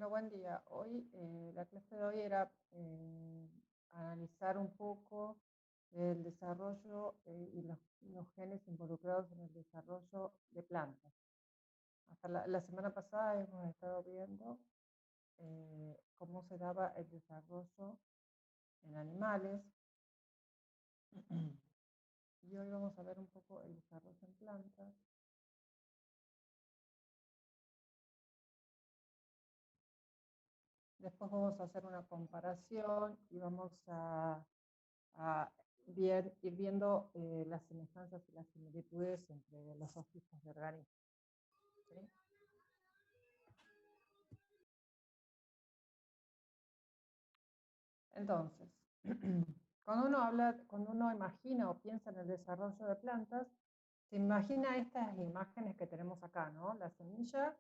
Bueno, buen día. Hoy, la clase de hoy era analizar un poco el desarrollo y los genes involucrados en el desarrollo de plantas. Hasta la semana pasada hemos estado viendo cómo se daba el desarrollo en animales y hoy vamos a ver un poco el desarrollo en plantas. Después vamos a hacer una comparación y vamos a ir viendo las semejanzas y las similitudes entre los dos tipos de organismos. ¿Sí? Entonces, cuando uno imagina o piensa en el desarrollo de plantas, se imagina estas imágenes que tenemos acá, ¿no? La semilla,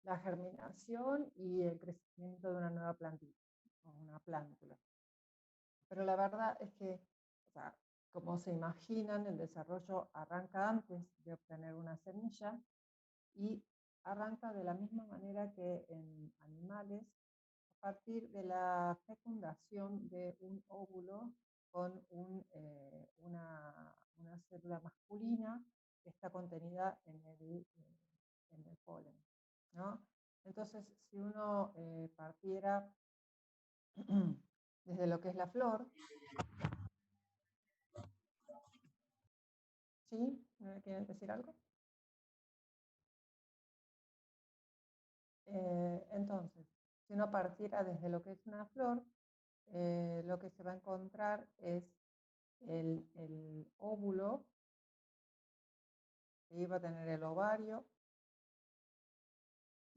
la germinación y el crecimiento de una nueva plantita, o una plántula. Pero la verdad es que, o sea, como se imaginan, el desarrollo arranca antes de obtener una semilla y arranca de la misma manera que en animales, a partir de la fecundación de un óvulo con una célula masculina que está contenida en el polen, ¿no? Entonces, si uno partiera desde lo que es la flor, ¿sí? ¿Me quieren decir algo? Entonces, si uno partiera desde lo que es una flor, lo que se va a encontrar es el óvulo, y ahí va a tener el ovario,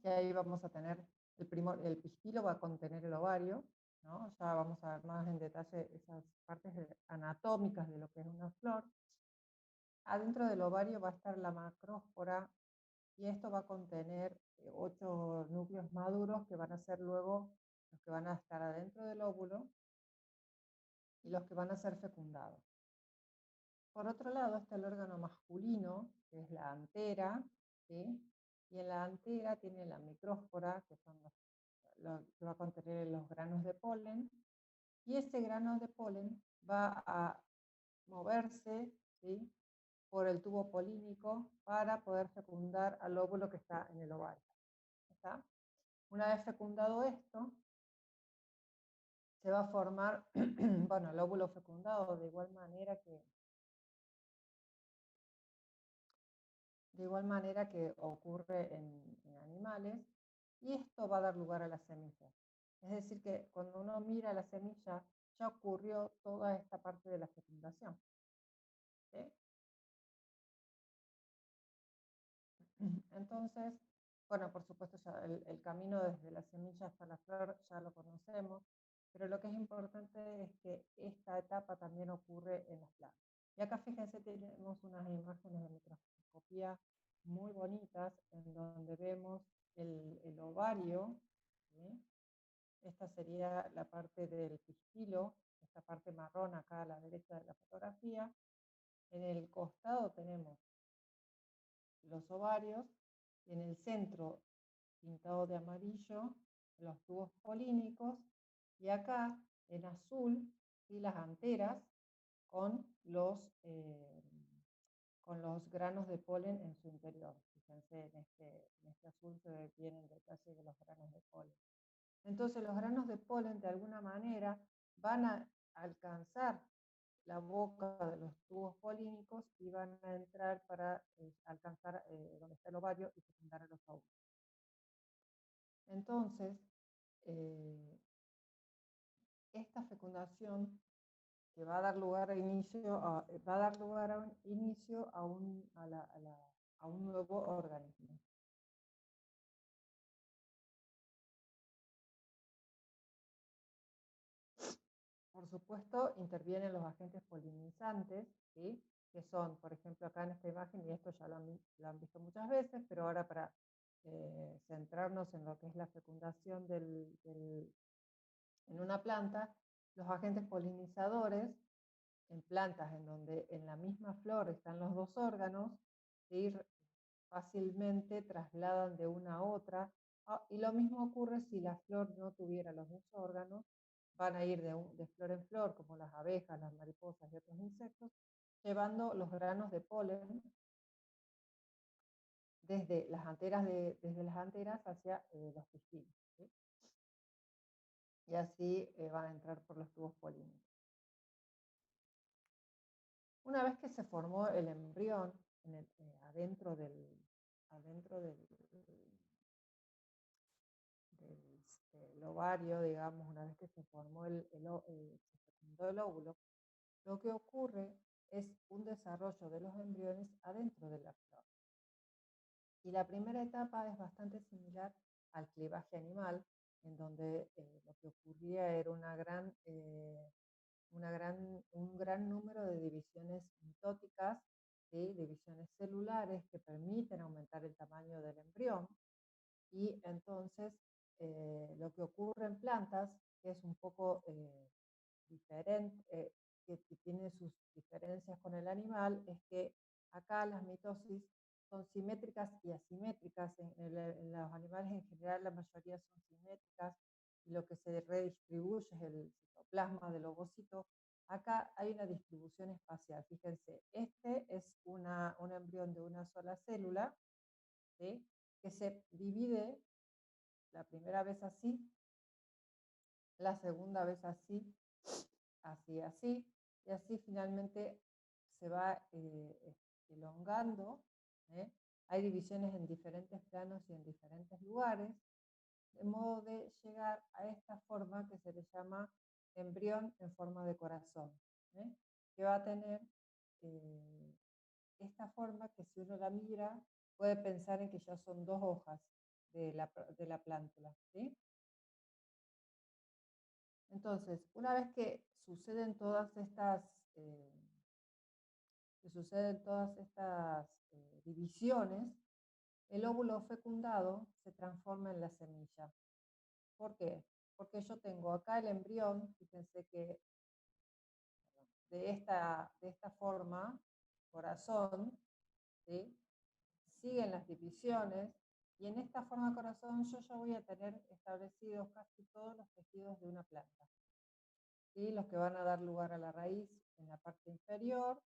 y ahí vamos a tener el pistilo va a contener el ovario, ¿no? Ya vamos a ver más en detalle esas partes anatómicas de lo que es una flor. Adentro del ovario va a estar la macróspora, y esto va a contener 8 núcleos maduros que van a ser luego los que van a estar adentro del óvulo y los que van a ser fecundados. Por otro lado está el órgano masculino, que es la antera, ¿sí? Y en la antera tiene la micróspora, que son que va a contener los granos de polen, y ese grano de polen va a moverse, ¿sí?, por el tubo polínico para poder fecundar al óvulo que está en el ovario. ¿Está? Una vez fecundado esto, se va a formar, bueno, el óvulo fecundado de igual manera ocurre en animales, y esto va a dar lugar a la semilla. Es decir, que cuando uno mira la semilla, ya ocurrió toda esta parte de la fecundación. ¿Sí? Entonces, bueno, por supuesto, ya el camino desde la semilla hasta la flor ya lo conocemos, pero lo que es importante es que esta etapa también ocurre en las plantas. Y acá fíjense, tenemos unas imágenes de microscopía muy bonitas en donde vemos el ovario, ¿sí? Esta sería la parte del pistilo, esta parte marrón acá a la derecha de la fotografía. En el costado tenemos los ovarios, y en el centro, pintado de amarillo, los tubos polínicos, y acá en azul, ¿sí?, las anteras con con los granos de polen en su interior. Fíjense, en este azul se ve bien el detalle de los granos de polen. Entonces los granos de polen de alguna manera van a alcanzar la boca de los tubos polínicos y van a entrar para alcanzar donde está el ovario y fecundar a los óvulos. Entonces, esta fecundación que va a dar lugar a un nuevo organismo. Por supuesto, intervienen los agentes polinizantes, ¿sí?, que son, por ejemplo, acá en esta imagen, y esto ya lo han visto muchas veces, pero ahora para centrarnos en lo que es la fecundación en una planta, los agentes polinizadores en plantas en donde en la misma flor están los dos órganos, ¿sí?, fácilmente trasladan de una a otra, Y lo mismo ocurre si la flor no tuviera los dos órganos, van a ir de flor en flor, como las abejas, las mariposas y otros insectos, llevando los granos de polen desde las anteras hacia los pistilos, ¿sí? Y así van a entrar por los tubos polínicos. Una vez que se formó el embrión adentro del ovario, digamos, una vez que se formó se fecundó el óvulo, lo que ocurre es un desarrollo de los embriones adentro de la flor. Y la primera etapa es bastante similar al clivaje animal, en donde lo que ocurría era un gran número de divisiones mitóticas, ¿sí? Divisiones celulares que permiten aumentar el tamaño del embrión. Y entonces lo que ocurre en plantas, que es un poco diferente, que tiene sus diferencias con el animal, es que acá las mitosis son simétricas y asimétricas. En los animales en general la mayoría son simétricas y lo que se redistribuye es el citoplasma del ovocito. Acá hay una distribución espacial. Fíjense, este es un embrión de una sola célula, ¿sí? Que se divide la primera vez así, la segunda vez así, así, así, y así finalmente se va elongando. ¿eh? Hay divisiones en diferentes planos y en diferentes lugares, de modo de llegar a esta forma que se le llama embrión en forma de corazón, que va a tener esta forma que si uno la mira puede pensar en que ya son dos hojas de la plántula, ¿sí? Entonces, una vez que suceden todas estas, eh, divisiones, el óvulo fecundado se transforma en la semilla. ¿Por qué? Porque yo tengo acá el embrión, fíjense que de esta forma, corazón, ¿sí? Siguen las divisiones, y en esta forma corazón yo ya voy a tener establecidos casi todos los tejidos de una planta. ¿Sí? Los que van a dar lugar a la raíz en la parte inferior,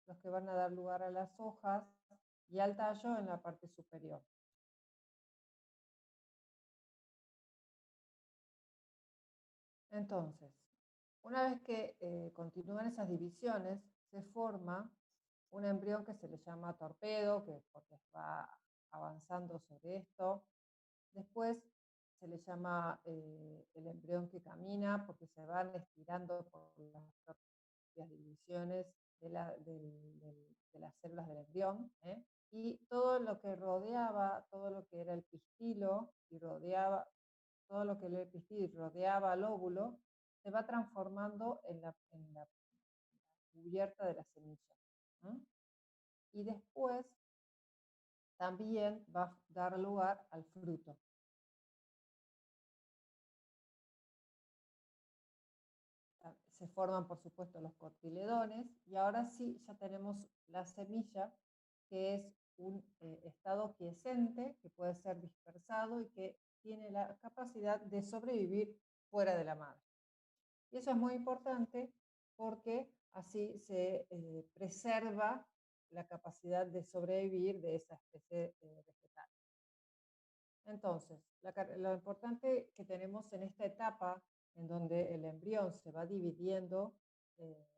los que van a dar lugar a las hojas y al tallo en la parte superior. Entonces, una vez que continúan esas divisiones, se forma un embrión que se le llama torpedo, porque va avanzando sobre esto. Después se le llama el embrión que camina, porque se van estirando por las propias divisiones de las células del embrión. Y todo lo que rodeaba, todo lo que era el pistilo y rodeaba, todo lo que era el pistilo y rodeaba al óvulo, se va transformando en la cubierta de la semilla. Y después también va a dar lugar al fruto. Se forman, por supuesto, los cotiledones, y ahora sí ya tenemos la semilla, que es un estado quiescente, que puede ser dispersado y que tiene la capacidad de sobrevivir fuera de la madre. Y eso es muy importante porque así se preserva la capacidad de sobrevivir de esa especie vegetal. Entonces, lo importante que tenemos en esta etapa, en donde el embrión se va dividiendo eh,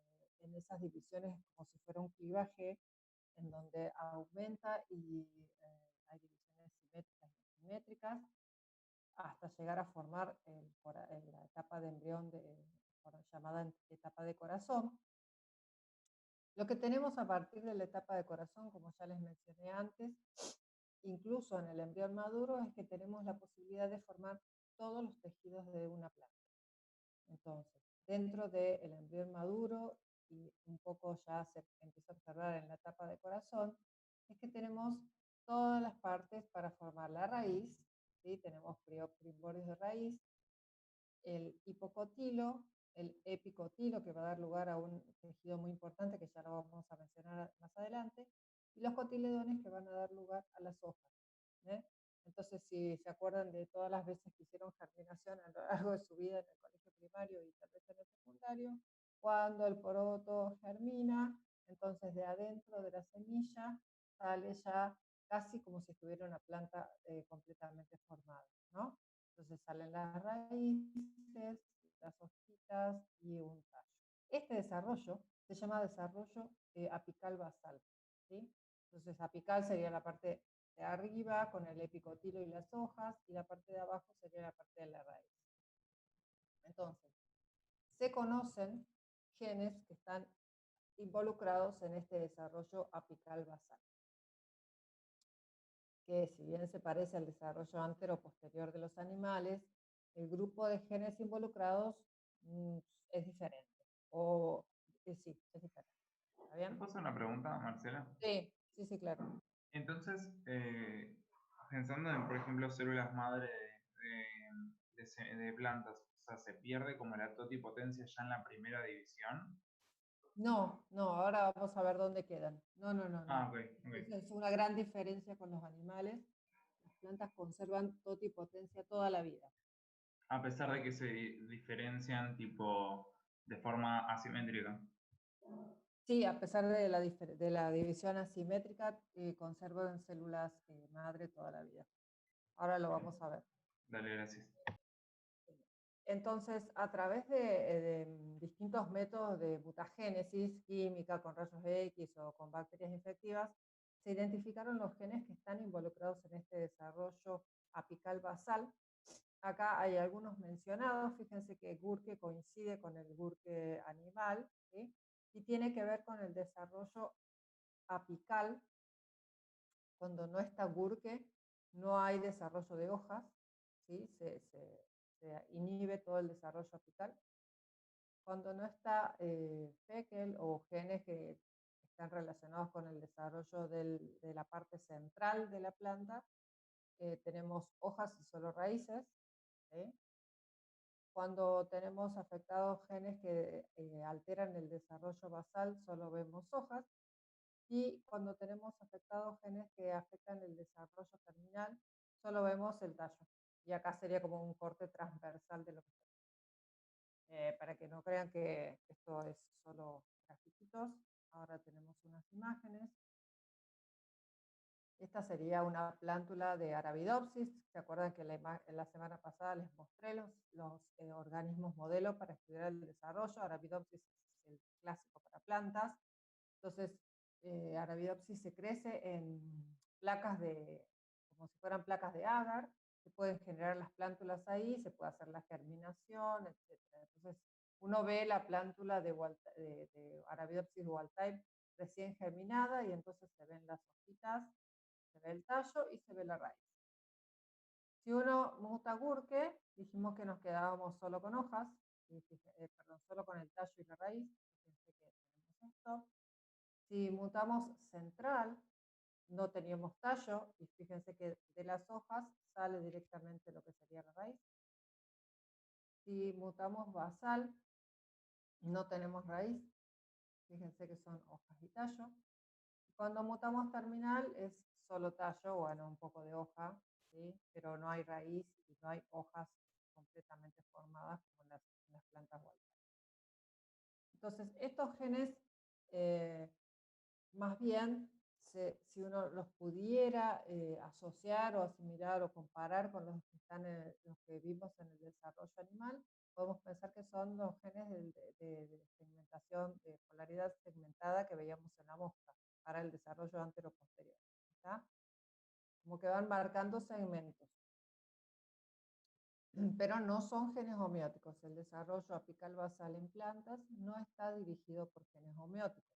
en esas divisiones como si fuera un clivaje, en donde aumenta y hay divisiones simétricas y asimétricas, hasta llegar a formar la etapa de embrión llamada etapa de corazón. Lo que tenemos a partir de la etapa de corazón, como ya les mencioné antes, incluso en el embrión maduro, es que tenemos la posibilidad de formar todos los tejidos de una planta. Entonces, dentro del embrión maduro, y un poco ya se empieza a observar en la etapa de corazón, es que tenemos todas las partes para formar la raíz, ¿sí? Tenemos primordios de raíz, el hipocotilo, el epicotilo, que va a dar lugar a un tejido muy importante que ya lo vamos a mencionar más adelante, y los cotiledones, que van a dar lugar a las hojas. Entonces, si se acuerdan de todas las veces que hicieron germinación a lo largo de su vida en el colegio primario y tal vez en el secundario, cuando el poroto germina, entonces de adentro de la semilla sale ya casi como si estuviera una planta completamente formada, ¿no? Entonces salen las raíces, las hojitas y un tallo. Este desarrollo se llama desarrollo apical basal, ¿sí? Entonces apical sería la parte de arriba con el epicotilo y las hojas, y la parte de abajo sería la parte de la raíz. Entonces, se conocen genes que están involucrados en este desarrollo apical basal, que si bien se parece al desarrollo antero-posterior de los animales, el grupo de genes involucrados mm, es diferente. O sí, es diferente. ¿Está ¿Te bien? puedo hacer una pregunta, Marcela? Sí, sí, sí, claro. Entonces, pensando en, por ejemplo, células madre de plantas, o sea, ¿se pierde como la totipotencia ya en la primera división? No, no, ahora vamos a ver dónde quedan. No, no, no, no. Ah, ok, ok. Esa es una gran diferencia con los animales. Las plantas conservan totipotencia toda la vida. A pesar de que se diferencian tipo de forma asimétrica. Sí, a pesar de de la división asimétrica, conservan células madre toda la vida. Ahora lo Ok, vamos a ver. dale, gracias. Entonces, a través de distintos métodos de mutagénesis química con rayos X o con bacterias infectivas, se identificaron los genes que están involucrados en este desarrollo apical basal. Acá hay algunos mencionados, fíjense que Gurke coincide con el Gurke animal, ¿sí? Y tiene que ver con el desarrollo apical. Cuando no está Gurke, no hay desarrollo de hojas, ¿sí? Se inhibe todo el desarrollo apical. Cuando no está Fekel o genes que están relacionados con el desarrollo de la parte central de la planta, tenemos hojas y solo raíces, ¿sí? Cuando tenemos afectados genes que alteran el desarrollo basal, solo vemos hojas. Y cuando tenemos afectados genes que afectan el desarrollo terminal, solo vemos el tallo. Y acá sería como un corte transversal de lo que para que no crean que esto es solo grafiquitos. Ahora tenemos unas imágenes. Esta sería una plántula de Arabidopsis. ¿Se acuerdan que la semana pasada les mostré los organismos modelo para estudiar el desarrollo? Arabidopsis es el clásico para plantas. Entonces, Arabidopsis se crece en placas como si fueran placas de agar, se pueden generar las plántulas ahí, se puede hacer la germinación, etc. Entonces, uno ve la plántula de Arabidopsis wild type recién germinada y entonces se ven las hojitas, se ve el tallo y se ve la raíz. Si uno muta Gurke, dijimos que nos quedábamos solo con hojas, perdón, solo con el tallo y la raíz. Fíjense que tenemos esto. Si mutamos central, no teníamos tallo, y fíjense que de las hojas sale directamente lo que sería la raíz. Si mutamos basal, no tenemos raíz, fíjense que son hojas y tallo. Cuando mutamos terminal es solo tallo, bueno, un poco de hoja, ¿sí? Pero no hay raíz y no hay hojas completamente formadas como en las plantas wild. Entonces, estos genes eh, más bien, si uno los pudiera asociar o asimilar o comparar con los que los que vimos en el desarrollo animal, podemos pensar que son los genes de segmentación, de polaridad segmentada que veíamos en la mosca para el desarrollo antero-posterior. ¿Está? Como que van marcando segmentos. Pero no son genes homeóticos. El desarrollo apical basal en plantas no está dirigido por genes homeóticos.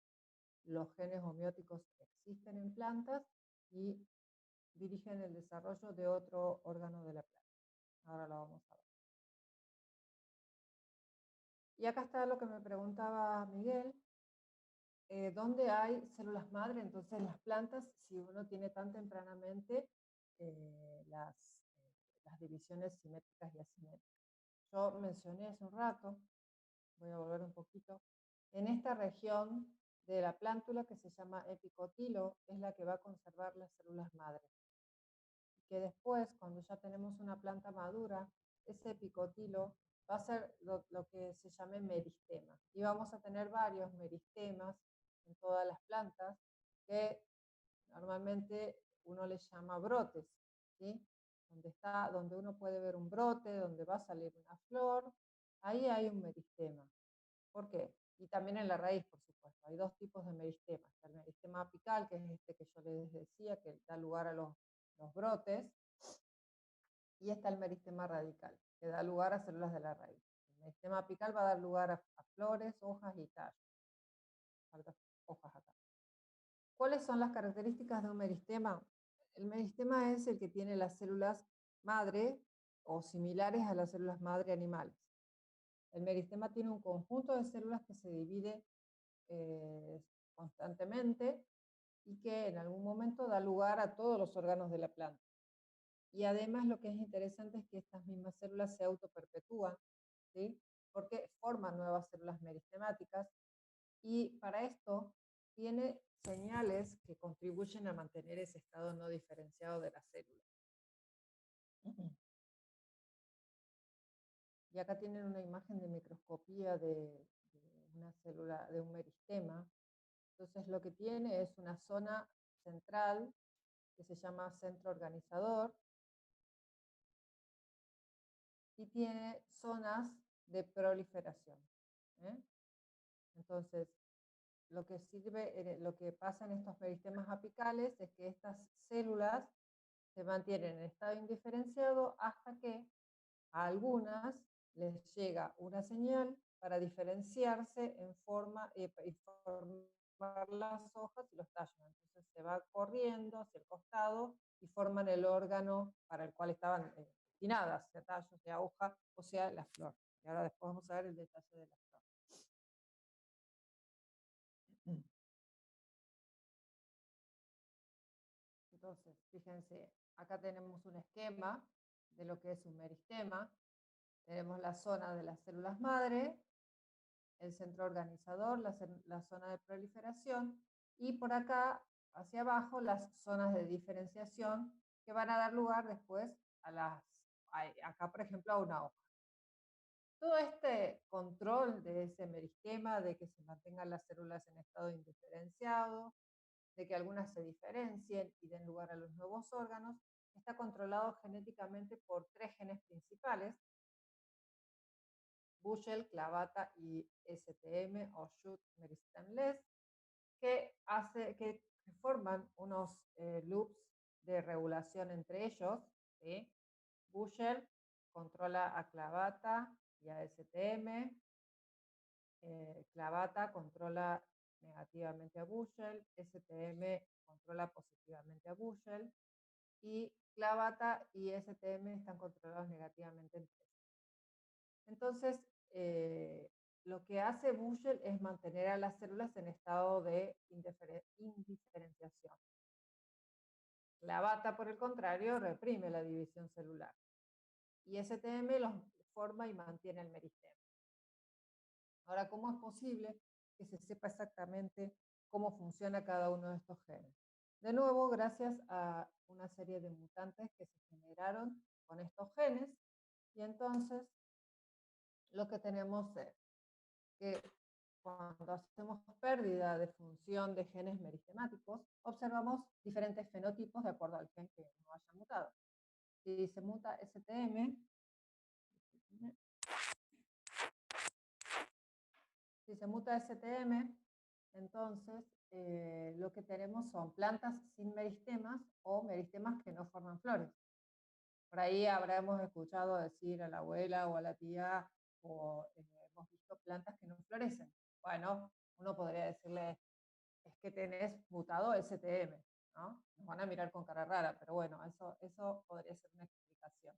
Los genes homeóticos existen en plantas y dirigen el desarrollo de otro órgano de la planta. Ahora lo vamos a ver. Y acá está lo que me preguntaba Miguel. ¿Dónde hay células madre? Entonces, las plantas, si uno tiene tan tempranamente las divisiones simétricas y asimétricas. Yo mencioné hace un rato, voy a volver un poquito, en esta región de la plántula que se llama epicotilo es la que va a conservar las células madre, que después, cuando ya tenemos una planta madura, ese epicotilo va a ser lo que se llame meristema. Y vamos a tener varios meristemas en todas las plantas que normalmente uno les llama brotes, ¿sí? Donde uno puede ver un brote, donde va a salir una flor, ahí hay un meristema. ¿Por qué? Y también en la raíz, por supuesto. Hay dos tipos de meristema. Está el meristema apical, que es este que yo les decía, que da lugar a los brotes, y está el meristema radical, que da lugar a células de la raíz. El meristema apical va a dar lugar a flores, hojas y tallos. Faltan hojas acá. ¿Cuáles son las características de un meristema? El meristema es el que tiene las células madre o similares a las células madre animales. El meristema tiene un conjunto de células que se divide constantemente y que en algún momento da lugar a todos los órganos de la planta. Y además lo que es interesante es que estas mismas células se autoperpetúan, ¿sí? Porque forman nuevas células meristemáticas y para esto tiene señales que contribuyen a mantener ese estado no diferenciado de la célula. Y acá tienen una imagen de microscopía de una célula, de un meristema. Entonces lo que tiene es una zona central que se llama centro organizador y tiene zonas de proliferación. Entonces, lo que pasa en estos meristemas apicales es que estas células se mantienen en estado indiferenciado hasta que a algunas les llega una señal para diferenciarse en forma y formar las hojas y los tallos. Entonces se va corriendo hacia el costado y forman el órgano para el cual estaban destinadas, sea tallo, sea hoja o sea la flor. Y ahora después vamos a ver el detalle de la flor. Entonces, fíjense, acá tenemos un esquema de lo que es un meristema. Tenemos la zona de las células madre, el centro organizador, la zona de proliferación, y por acá, hacia abajo, las zonas de diferenciación que van a dar lugar después acá por ejemplo, a una hoja. Todo este control de ese meristema, de que se mantengan las células en estado indiferenciado, de que algunas se diferencien y den lugar a los nuevos órganos, está controlado genéticamente por 3 genes principales: Bushel, Clavata y STM o Shoot Meristem-less, que forman unos loops de regulación entre ellos, ¿sí? Bushel controla a Clavata y a STM, Clavata controla negativamente a Bushel, STM controla positivamente a Bushel, y Clavata y STM están controlados negativamente entre sí. Entonces, lo que hace Bushel es mantener a las células en estado de indiferenciación. Clavata, por el contrario, reprime la división celular. Y STM los forma y mantiene el meristema. Ahora, ¿cómo es posible que se sepa exactamente cómo funciona cada uno de estos genes? De nuevo, gracias a una serie de mutantes que se generaron con estos genes, y entonces lo que tenemos es que cuando hacemos pérdida de función de genes meristemáticos, observamos diferentes fenotipos de acuerdo al gen que no haya mutado. Si se muta STM, entonces lo que tenemos son plantas sin meristemas o meristemas que no forman flores. Por ahí habremos escuchado decir a la abuela o a la tía, o hemos visto plantas que no florecen. Bueno, uno podría decirle, es que tenés mutado STM, ¿no? Nos van a mirar con cara rara, pero bueno, eso podría ser una explicación.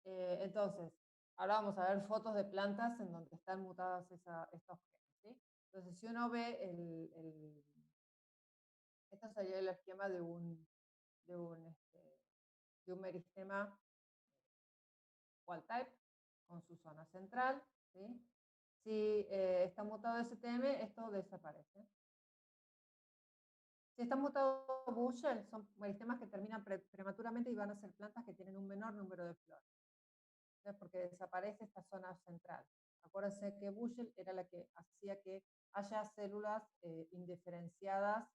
Entonces, ahora vamos a ver fotos de plantas en donde están mutadas estos genes, ¿sí? Entonces, si uno ve esto sería el esquema de un meristema wild type con su zona central, ¿sí? Si está mutado STM, esto desaparece. Si está mutado Bushel, son meristemas que terminan prematuramente y van a ser plantas que tienen un menor número de flores. Entonces, porque desaparece esta zona central. Acuérdense que Bushel era la que hacía que haya células indiferenciadas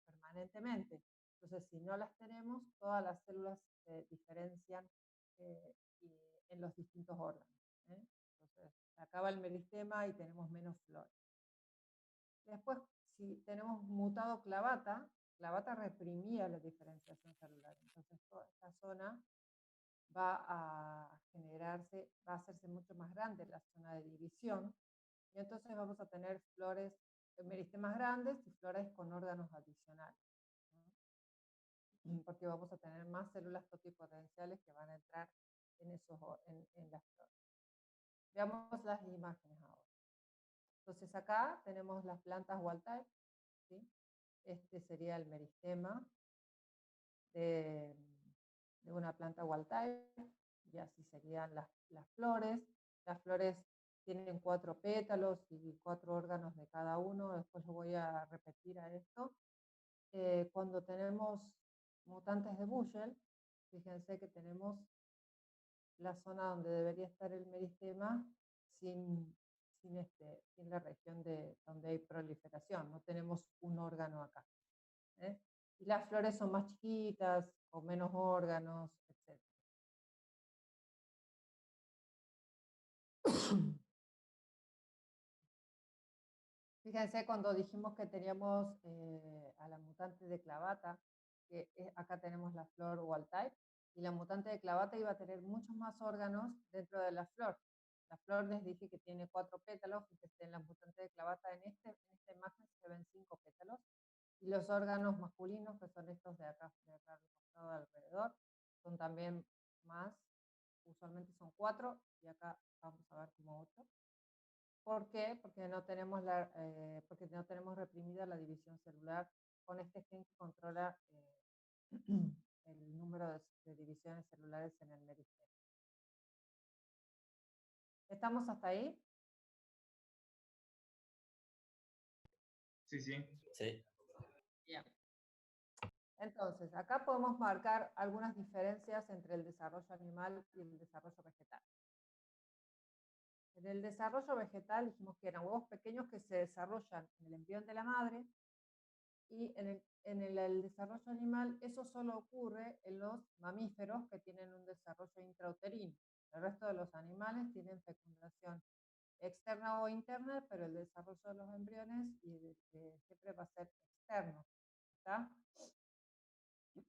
permanentemente. Entonces, si no las tenemos, todas las células se diferencian en los distintos órganos. Entonces, se acaba el meristema y tenemos menos flores. Después, si tenemos mutado clavata, clavata reprimía la diferenciación celular. Entonces, toda esta zona va a generarse, va a hacerse mucho más grande la zona de división. Y entonces vamos a tener flores, meristemas grandes y flores con órganos adicionales, ¿no? Porque vamos a tener más células totipotenciales que van a entrar en las flores. Veamos las imágenes ahora. Entonces acá tenemos las plantas wild type, ¿sí? Este sería el meristema de una planta wild type, y así serían las flores. Las flores tienen 4 pétalos y 4 órganos de cada uno, después lo voy a repetir a esto. Cuando tenemos mutantes de Bushel, fíjense que tenemos la zona donde debería estar el meristema sin la región donde hay proliferación, no tenemos un órgano acá. Y las flores son más chiquitas, con menos órganos, etc. Fíjense cuando dijimos que teníamos a la mutante de clavata, que acá tenemos la flor wild type, y la mutante de clavata iba a tener muchos más órganos dentro de la flor. La flor les dije que tiene 4 pétalos, fíjense en la mutante de clavata en esta imagen se ven 5 pétalos, y los órganos masculinos, que son estos de acá al costado alrededor, son también más, usualmente son 4, y acá vamos a ver como 8. ¿Por qué? Porque no tenemos reprimida la división celular con este gen que controla el número de divisiones celulares en el meristema. ¿Estamos hasta ahí? Sí, sí. Sí. Bien. Entonces, acá podemos marcar algunas diferencias entre el desarrollo animal y el desarrollo vegetal. En el desarrollo vegetal dijimos que eran huevos pequeños que se desarrollan en el embrión de la madre, y en el desarrollo animal eso solo ocurre en los mamíferos que tienen un desarrollo intrauterino. El resto de los animales tienen fecundación externa o interna, pero el desarrollo de los embriones siempre va a ser externo. ¿Está?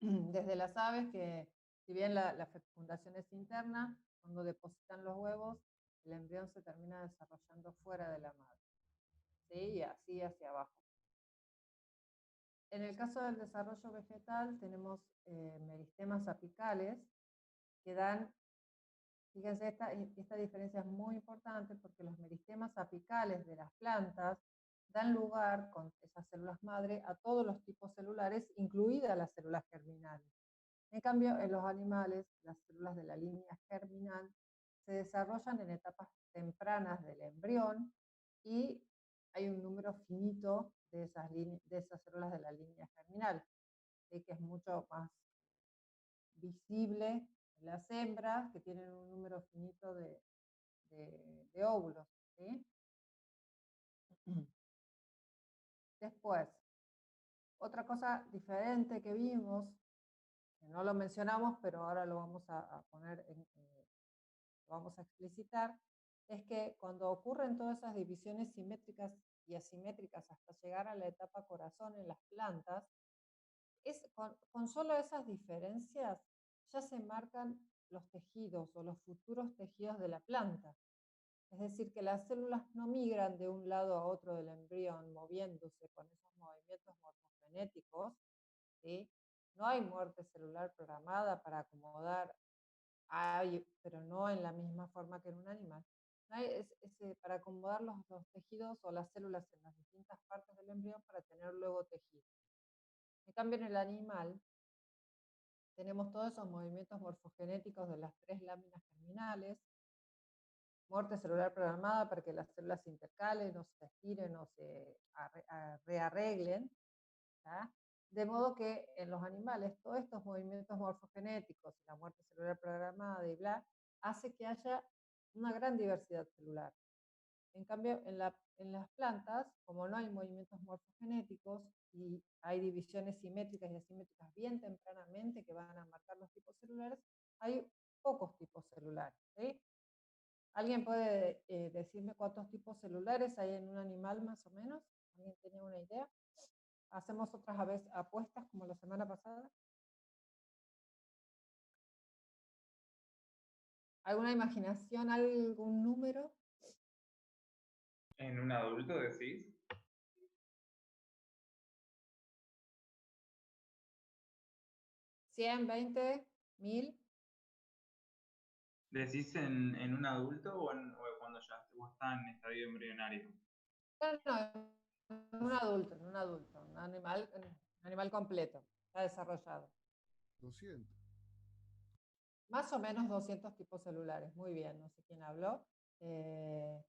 Desde las aves, que si bien la fecundación es interna, cuando depositan los huevos, el embrión se termina desarrollando fuera de la madre, ¿sí? Y así hacia abajo. En el caso del desarrollo vegetal tenemos meristemas apicales que dan, fíjense, esta diferencia es muy importante porque los meristemas apicales de las plantas dan lugar, con esas células madre, a todos los tipos celulares, incluidas las células germinales. En cambio, en los animales, las células de la línea germinal se desarrollan en etapas tempranas del embrión y hay un número finito de esas células de la línea germinal, ¿sí? Que es mucho más visible en las hembras, que tienen un número finito de óvulos, ¿sí? Después, otra cosa diferente que vimos, que no lo mencionamos, pero ahora lo vamos a poner lo vamos a explicitar, es que cuando ocurren todas esas divisiones simétricas y asimétricas hasta llegar a la etapa corazón en las plantas, con solo esas diferencias ya se marcan los tejidos o los futuros tejidos de la planta. Es decir, que las células no migran de un lado a otro del embrión moviéndose con esos movimientos morfogenéticos, ¿sí? No hay muerte celular programada para acomodar, pero no en la misma forma que en un animal. No hay para acomodar los tejidos o las células en las distintas partes del embrión para tener luego tejido. En cambio, en el animal tenemos todos esos movimientos morfogenéticos de las 3 láminas germinales, muerte celular programada para que las células se intercalen o se estiren o se rearreglen, ¿tá? De modo que en los animales todos estos movimientos morfogenéticos, la muerte celular programada y bla, hace que haya una gran diversidad celular. En cambio, en las plantas, como no hay movimientos morfogenéticos y hay divisiones simétricas y asimétricas bien tempranamente que van a marcar los tipos celulares, hay pocos tipos celulares. ¿Sí? ¿Alguien puede decirme cuántos tipos celulares hay en un animal más o menos? ¿Alguien tiene una idea? Hacemos otras apuestas como la semana pasada. ¿Alguna imaginación, algún número? ¿En un adulto decís? 100, 20, 1000. ¿Decís en un adulto o cuando ya o está en estadio embrionario? No, en un adulto, un animal completo, está desarrollado. 200. Más o menos 200 tipos celulares, muy bien, no sé quién habló. En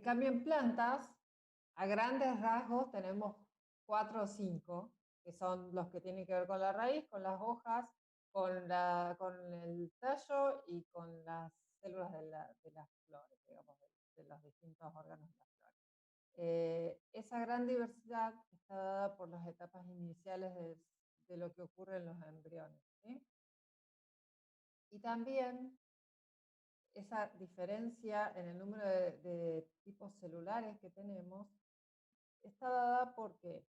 cambio, en plantas, a grandes rasgos tenemos 4 o 5, que son los que tienen que ver con la raíz, con las hojas, con el tallo y con las células de las flores, digamos, de los distintos órganos de las flores. Esa gran diversidad está dada por las etapas iniciales de lo que ocurre en los embriones. ¿Sí? Y también esa diferencia en el número de tipos celulares que tenemos está dada porque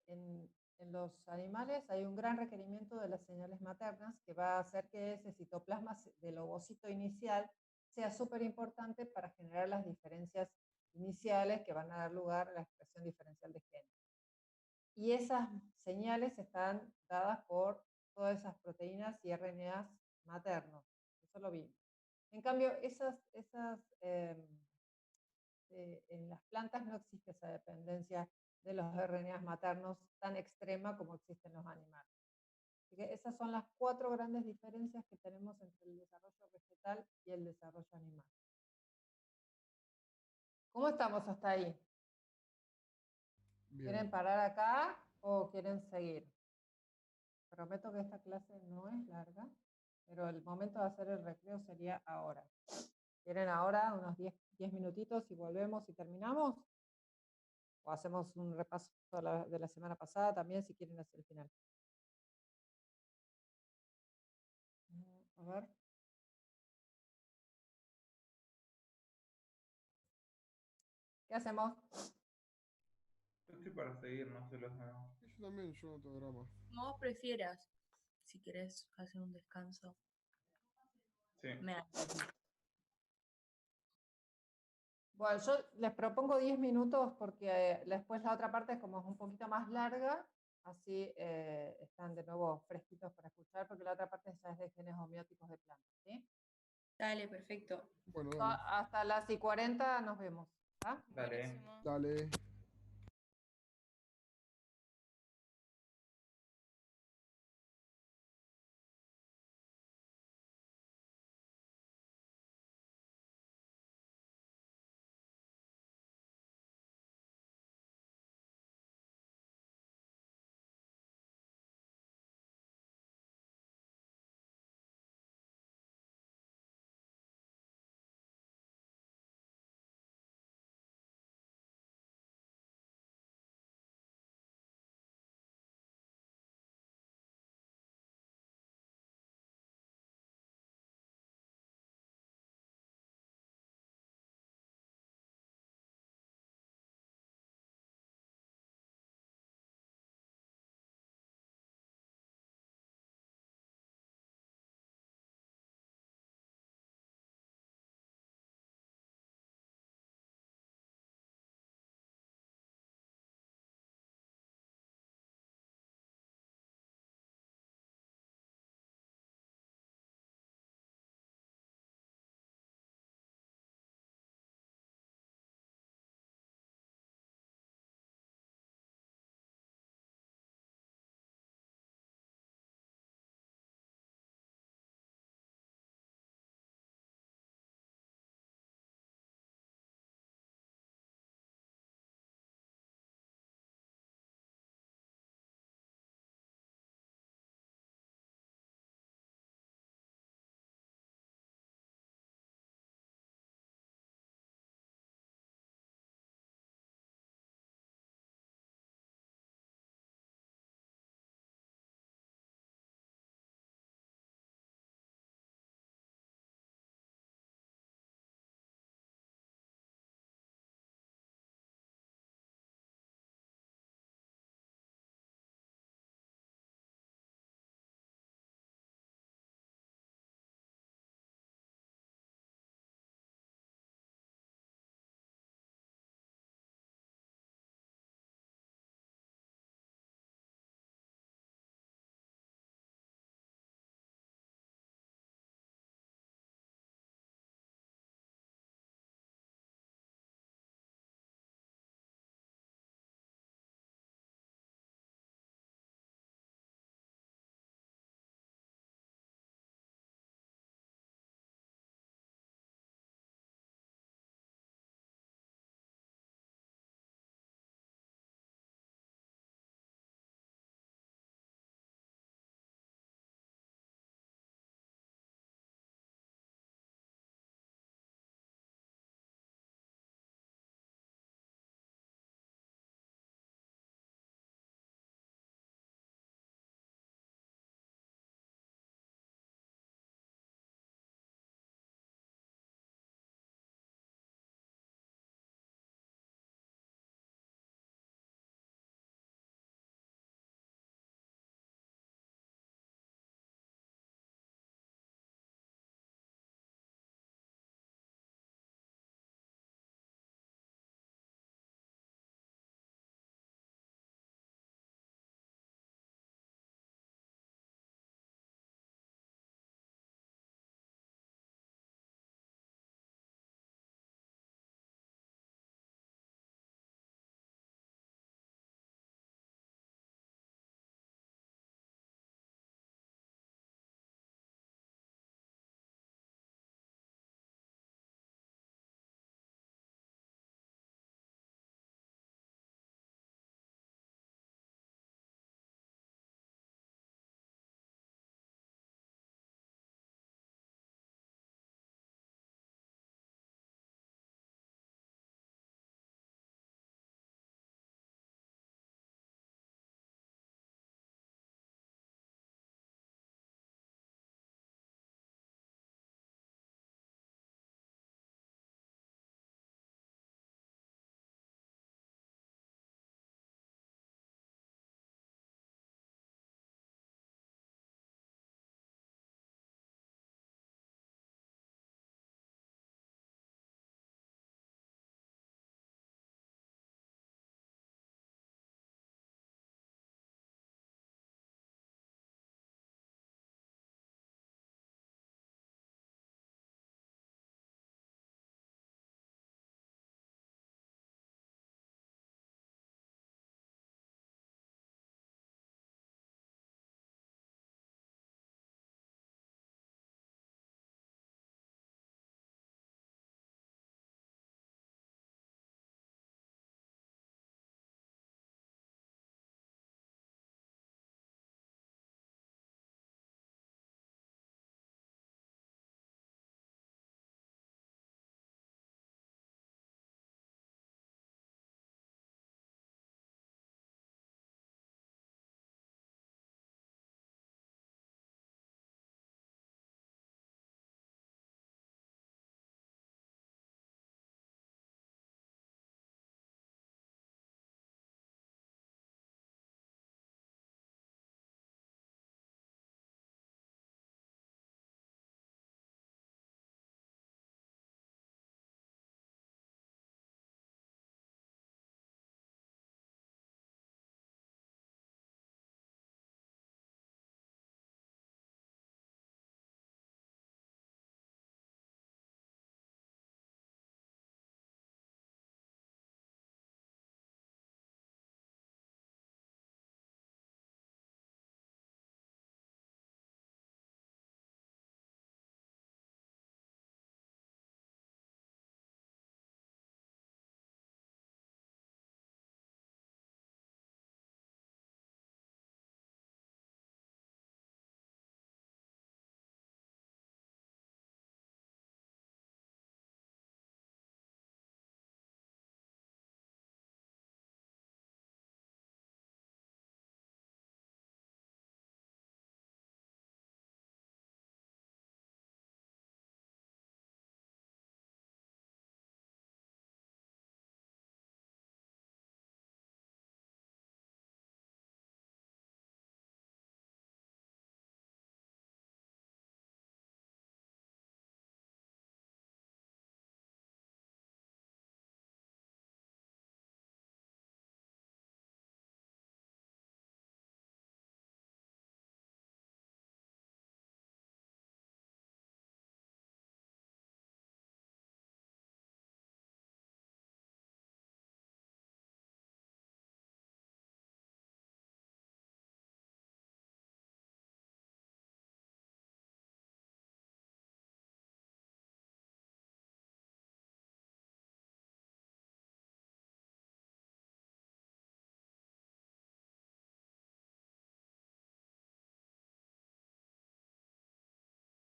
en los animales hay un gran requerimiento de las señales maternas que va a hacer que ese citoplasma del ovocito inicial sea súper importante para generar las diferencias iniciales que van a dar lugar a la expresión diferencial de genes. Y esas señales están dadas por todas esas proteínas y RNAs maternos. Eso lo vimos. En cambio, en las plantas no existe esa dependencia de los RNAs maternos tan extrema como existe en los animales. Así que esas son las 4 grandes diferencias que tenemos entre el desarrollo vegetal y el desarrollo animal. ¿Cómo estamos hasta ahí? Bien. ¿Quieren parar acá o quieren seguir? Prometo que esta clase no es larga, pero el momento de hacer el recreo sería ahora. ¿Quieren ahora unos 10 minutitos y volvemos y terminamos? O hacemos un repaso de la semana pasada también, si quieren hacer el final. A ver. ¿Qué hacemos? Yo estoy para seguir, no sé los demás. Yo también, yo no tengo drama. Como vos prefieras, si querés hacer un descanso. Sí. Me da. Bueno, yo les propongo 10 minutos porque después la otra parte es como un poquito más larga, así están de nuevo fresquitos para escuchar, porque la otra parte ya es de genes homeóticos de plantas. ¿Sí? Dale, perfecto. Bueno, dale. Hasta las y 40 nos vemos. ¿Ah? Dale. Buenísimo. Dale.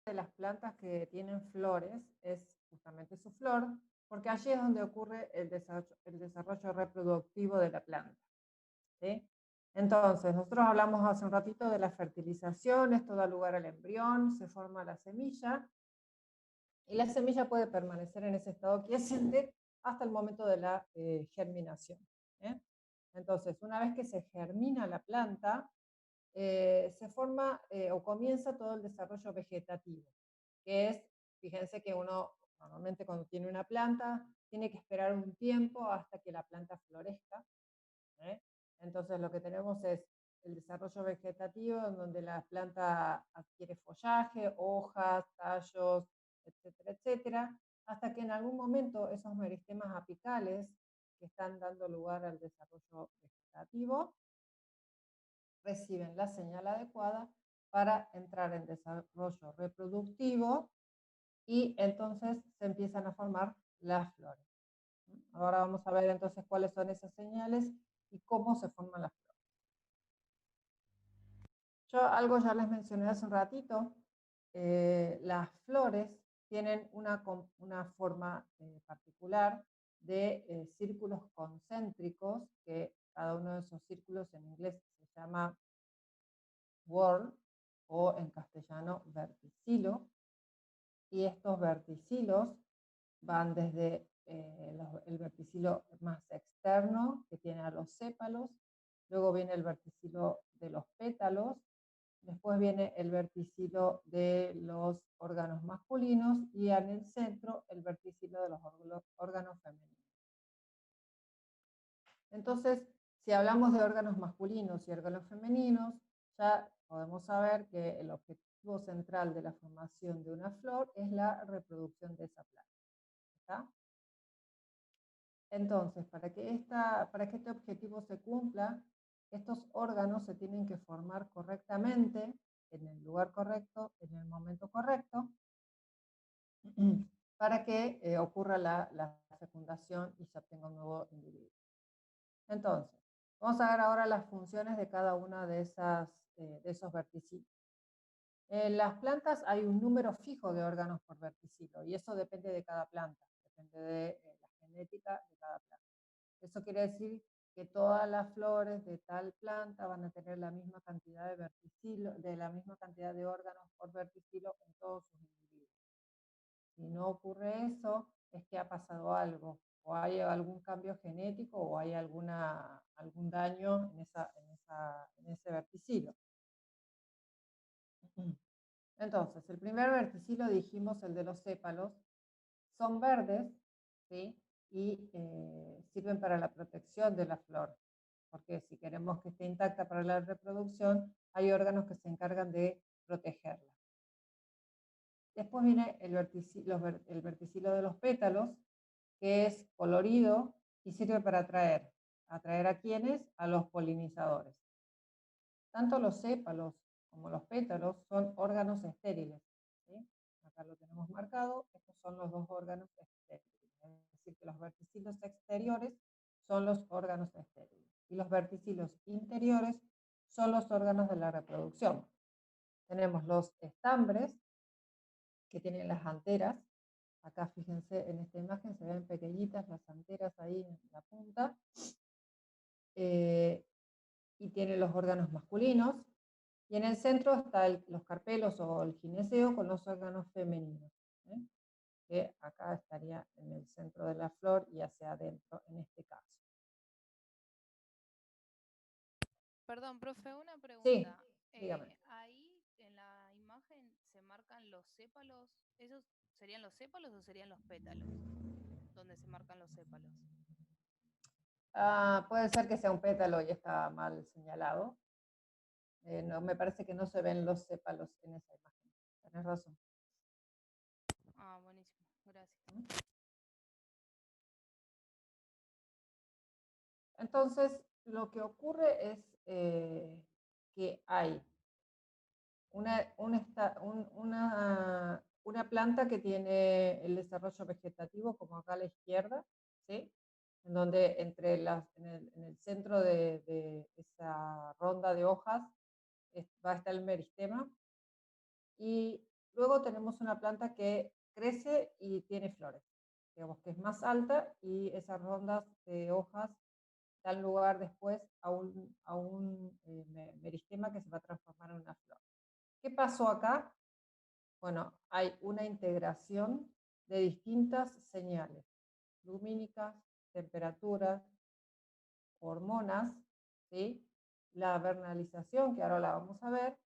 de las plantas que tienen flores es justamente su flor, porque allí es donde ocurre el desarrollo reproductivo de la planta. ¿Sí? Entonces, nosotros hablamos hace un ratito de la fertilización, esto da lugar al embrión, se forma la semilla, y la semilla puede permanecer en ese estado quiescente hasta el momento de la germinación. Entonces, una vez que se germina la planta, se forma o comienza todo el desarrollo vegetativo, que es, fíjense que uno normalmente cuando tiene una planta tiene que esperar un tiempo hasta que la planta florezca. Entonces lo que tenemos es el desarrollo vegetativo en donde la planta adquiere follaje, hojas, tallos, etcétera, etcétera, hasta que en algún momento esos meristemas apicales que están dando lugar al desarrollo vegetativo reciben la señal adecuada para entrar en desarrollo reproductivo y entonces se empiezan a formar las flores. Ahora vamos a ver entonces cuáles son esas señales y cómo se forman las flores. Yo algo ya les mencioné hace un ratito, las flores tienen una forma particular de círculos concéntricos, que cada uno de esos círculos en inglés se llama whorl o en castellano verticilo, y estos verticilos van desde el verticilo más externo, que tiene a los sépalos, luego viene el verticilo de los pétalos, después viene el verticilo de los órganos masculinos y en el centro el verticilo de los órganos femeninos. Entonces, si hablamos de órganos masculinos y órganos femeninos, ya podemos saber que el objetivo central de la formación de una flor es la reproducción de esa planta. ¿Está? Entonces, para que este objetivo se cumpla, estos órganos se tienen que formar correctamente, en el lugar correcto, en el momento correcto, para que ocurra la fecundación y se obtenga un nuevo individuo. Entonces, vamos a ver ahora las funciones de cada una de esos verticilos. En las plantas hay un número fijo de órganos por verticilo y eso depende de cada planta, depende de la genética de cada planta. Eso quiere decir que todas las flores de tal planta van a tener la misma cantidad de verticilo, la misma cantidad de órganos por verticilo en todos sus individuos. Si no ocurre eso, es que ha pasado algo, o hay algún cambio genético o hay algún daño en ese verticilo. Entonces, el primer verticilo, dijimos, el de los sépalos, son verdes, ¿sí? Y sirven para la protección de la flor, porque si queremos que esté intacta para la reproducción, hay órganos que se encargan de protegerla. Después viene el verticilo de los pétalos, que es colorido y sirve para atraer. ¿Atraer a quiénes? A los polinizadores. Tanto los sépalos como los pétalos son órganos estériles. ¿Sí? Acá lo tenemos marcado, estos son los dos órganos estériles. Es decir, que los verticilos exteriores son los órganos estériles y los verticilos interiores son los órganos de la reproducción. Tenemos los estambres, que tienen las anteras. Acá fíjense en esta imagen, se ven pequeñitas las anteras ahí en la punta. Y tiene los órganos masculinos. Y en el centro están los carpelos o el gineceo con los órganos femeninos, que acá estaría en el centro de la flor y hacia adentro en este caso. Perdón, profe, una Sí, pregunta. dígame. Ahí en la imagen se marcan los sépalos. ¿Esos serían los sépalos o serían los pétalos? ¿Dónde se marcan los sépalos? Puede ser que sea un pétalo y está mal señalado. No, me parece que no se ven los sépalos en esa imagen. Tienes razón. Ah, buenísimo, gracias. Entonces, lo que ocurre es que hay una planta que tiene el desarrollo vegetativo, como acá a la izquierda, ¿sí? En donde en el centro de esa ronda de hojas va a estar el meristema, y Luego tenemos una planta que crece y tiene flores, digamos que es más alta y esas rondas de hojas dan lugar después a un meristema que se va a transformar en una flor. ¿Qué pasó acá? Bueno, hay una integración de distintas señales, lumínicas, temperaturas, hormonas, ¿sí? La vernalización, que ahora la vamos a ver,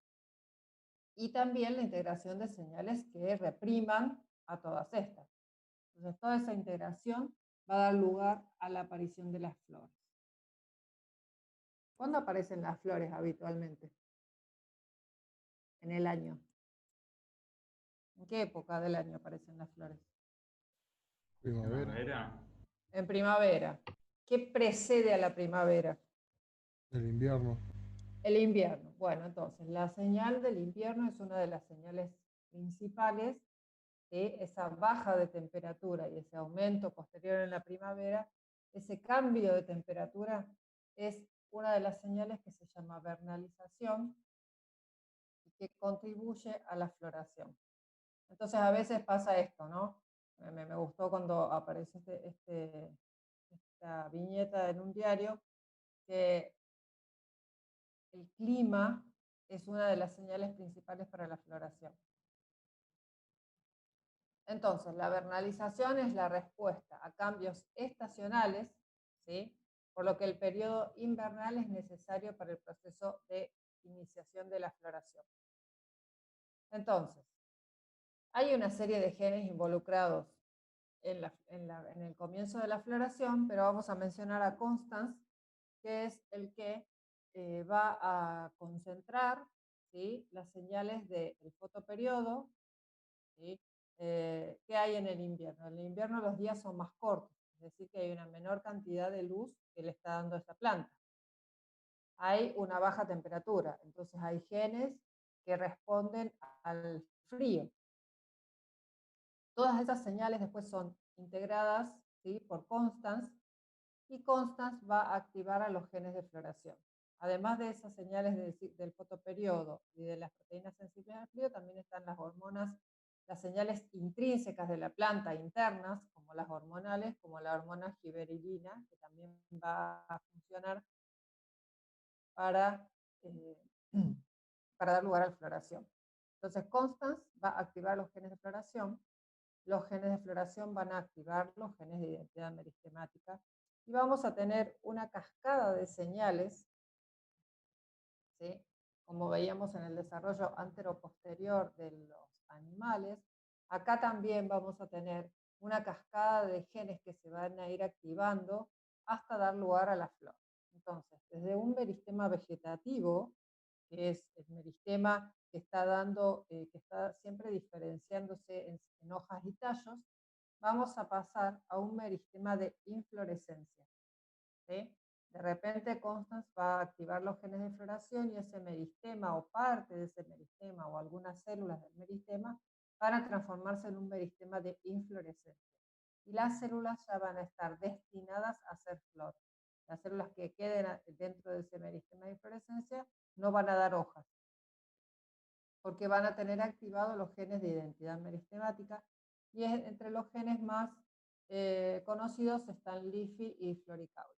y también la integración de señales que repriman a todas estas. Entonces, toda esa integración va a dar lugar a la aparición de las flores. ¿Cuándo aparecen las flores habitualmente? En el año. ¿En qué época del año aparecen las flores? Primavera. Primavera. En primavera. ¿Qué precede a la primavera? El invierno. El invierno. Bueno, entonces, la señal del invierno es una de las señales principales de esa baja de temperatura y ese aumento posterior en la primavera. Ese cambio de temperatura es una de las señales que se llama vernalización y que contribuye a la floración. Entonces, a veces pasa esto, ¿no? Me gustó cuando aparece esta viñeta en un diario, que el clima es una de las señales principales para la floración. Entonces, la vernalización es la respuesta a cambios estacionales, ¿sí? Por lo que el periodo invernal es necesario para el proceso de iniciación de la floración. Entonces, hay una serie de genes involucrados en el comienzo de la floración, pero vamos a mencionar a Constans, que es el que va a concentrar, ¿sí?, las señales del fotoperiodo, ¿sí?, que hay en el invierno. En el invierno los días son más cortos, es decir, que hay una menor cantidad de luz que le está dando esta planta. Hay una baja temperatura, entonces hay genes que responden al frío. Todas esas señales después son integradas, ¿sí?, por Constans, y Constans va a activar a los genes de floración. Además de esas señales del fotoperiodo y de las proteínas sensibles al frío, también están las hormonas, las señales intrínsecas de la planta internas, como las hormonales, como la hormona giberelina, que también va a funcionar para, para dar lugar a la floración. Entonces, Constans va a activar los genes de floración. Los genes de floración van a activar los genes de identidad meristemática y vamos a tener una cascada de señales, ¿sí?, como veíamos en el desarrollo antero-posterior de los animales. Acá también vamos a tener una cascada de genes que se van a ir activando hasta dar lugar a la flor. Entonces, desde un meristema vegetativo, que es el meristema que está siempre diferenciándose en hojas y tallos, vamos a pasar a un meristema de inflorescencia, ¿sí? De repente Constans va a activar los genes de floración y ese meristema o parte de ese meristema o algunas células del meristema van a transformarse en un meristema de inflorescencia. Y las células ya van a estar destinadas a hacer flor. Las células que queden dentro de ese meristema de inflorescencia no van a dar hojas, porque van a tener activados los genes de identidad meristemática, y entre los genes más conocidos están LIFI y Floricaula.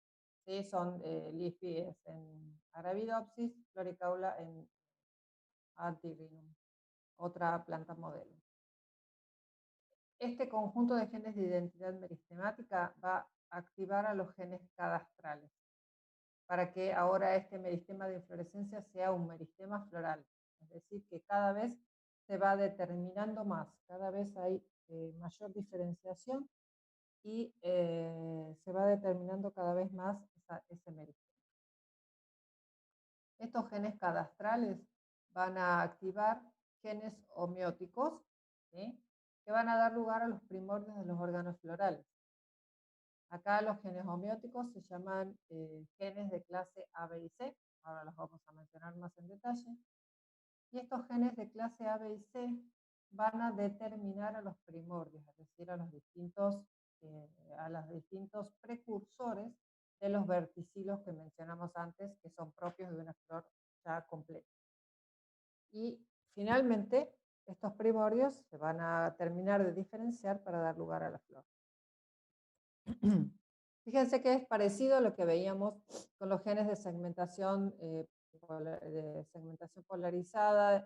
¿Sí? Son, LIFI es en Arabidopsis, Floricaula en Antirrhinum, otra planta modelo. Este conjunto de genes de identidad meristemática va a activar a los genes cadastrales, para que ahora este meristema de inflorescencia sea un meristema floral. Es decir, que cada vez se va determinando más, cada vez hay mayor diferenciación y se va determinando cada vez más ese meristema. Estos genes cadastrales van a activar genes homeóticos, ¿sí?, que van a dar lugar a los primordios de los órganos florales. Acá los genes homeóticos se llaman genes de clase A, B y C, ahora los vamos a mencionar más en detalle. Y estos genes de clase A, B y C van a determinar a los primordios, es decir, a los distintos precursores de los verticilos que mencionamos antes, que son propios de una flor ya completa. Y finalmente estos primordios se van a terminar de diferenciar para dar lugar a la flor. Fíjense que es parecido a lo que veíamos con los genes de segmentación, polarizada,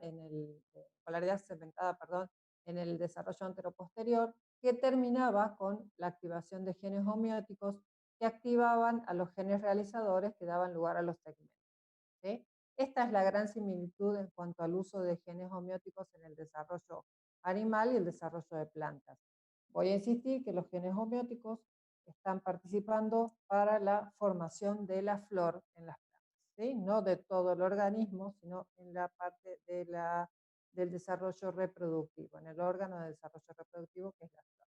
polaridad segmentada, perdón, en el desarrollo anteroposterior, que terminaba con la activación de genes homeóticos que activaban a los genes realizadores que daban lugar a los segmentos. ¿Sí? Esta es la gran similitud en cuanto al uso de genes homeóticos en el desarrollo animal y el desarrollo de plantas. Voy a insistir que los genes homeóticos están participando para la formación de la flor en las plantas, ¿sí? No de todo el organismo, sino en la parte del desarrollo reproductivo, en el órgano de desarrollo reproductivo que es la flor.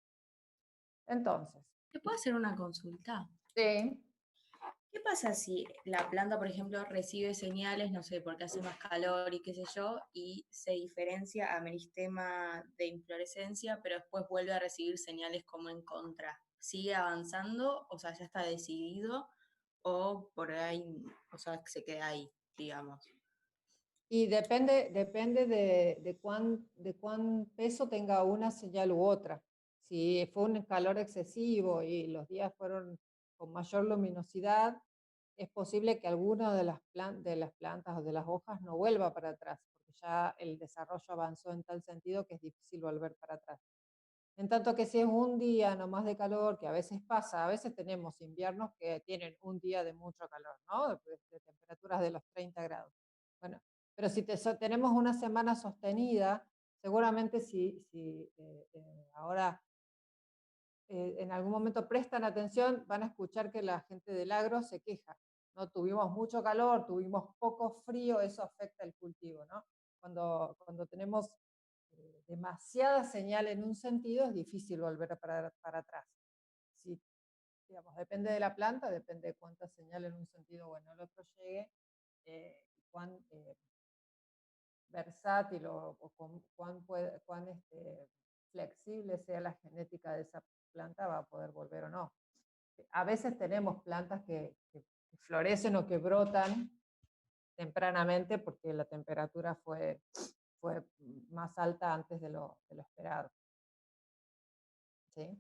Entonces, ¿Te puedo hacer una consulta? sí. ¿Qué pasa si la planta, por ejemplo, recibe señales, no sé, porque hace más calor y qué sé yo, y se diferencia a meristema de inflorescencia, pero después vuelve a recibir señales como en contra? ¿Sigue avanzando? O sea, ya está decidido, o por ahí, o sea, se queda ahí, digamos. Y depende de cuán peso tenga una señal u otra. Si fue un calor excesivo y los días fueron con mayor luminosidad, es posible que alguna de las plantas o de las hojas no vuelva para atrás, porque ya el desarrollo avanzó en tal sentido que es difícil volver para atrás. En tanto que si es un día nomás de calor, que a veces pasa, a veces tenemos inviernos que tienen un día de mucho calor, ¿no? De temperaturas de los 30 grados. Bueno, pero si tenemos una semana sostenida, seguramente si ahora en algún momento prestan atención, van a escuchar que la gente del agro se queja. ¿No? Tuvimos mucho calor, tuvimos poco frío, eso afecta el cultivo, ¿no? Cuando tenemos demasiada señal en un sentido, es difícil volver para atrás. Si, digamos, depende de la planta, depende de cuánta señal en un sentido o en el otro llegue, cuán versátil o cuán flexible sea la genética de esa planta, va a poder volver o no. A veces tenemos plantas que florecen o que brotan tempranamente porque la temperatura fue más alta antes de lo esperado. ¿Sí?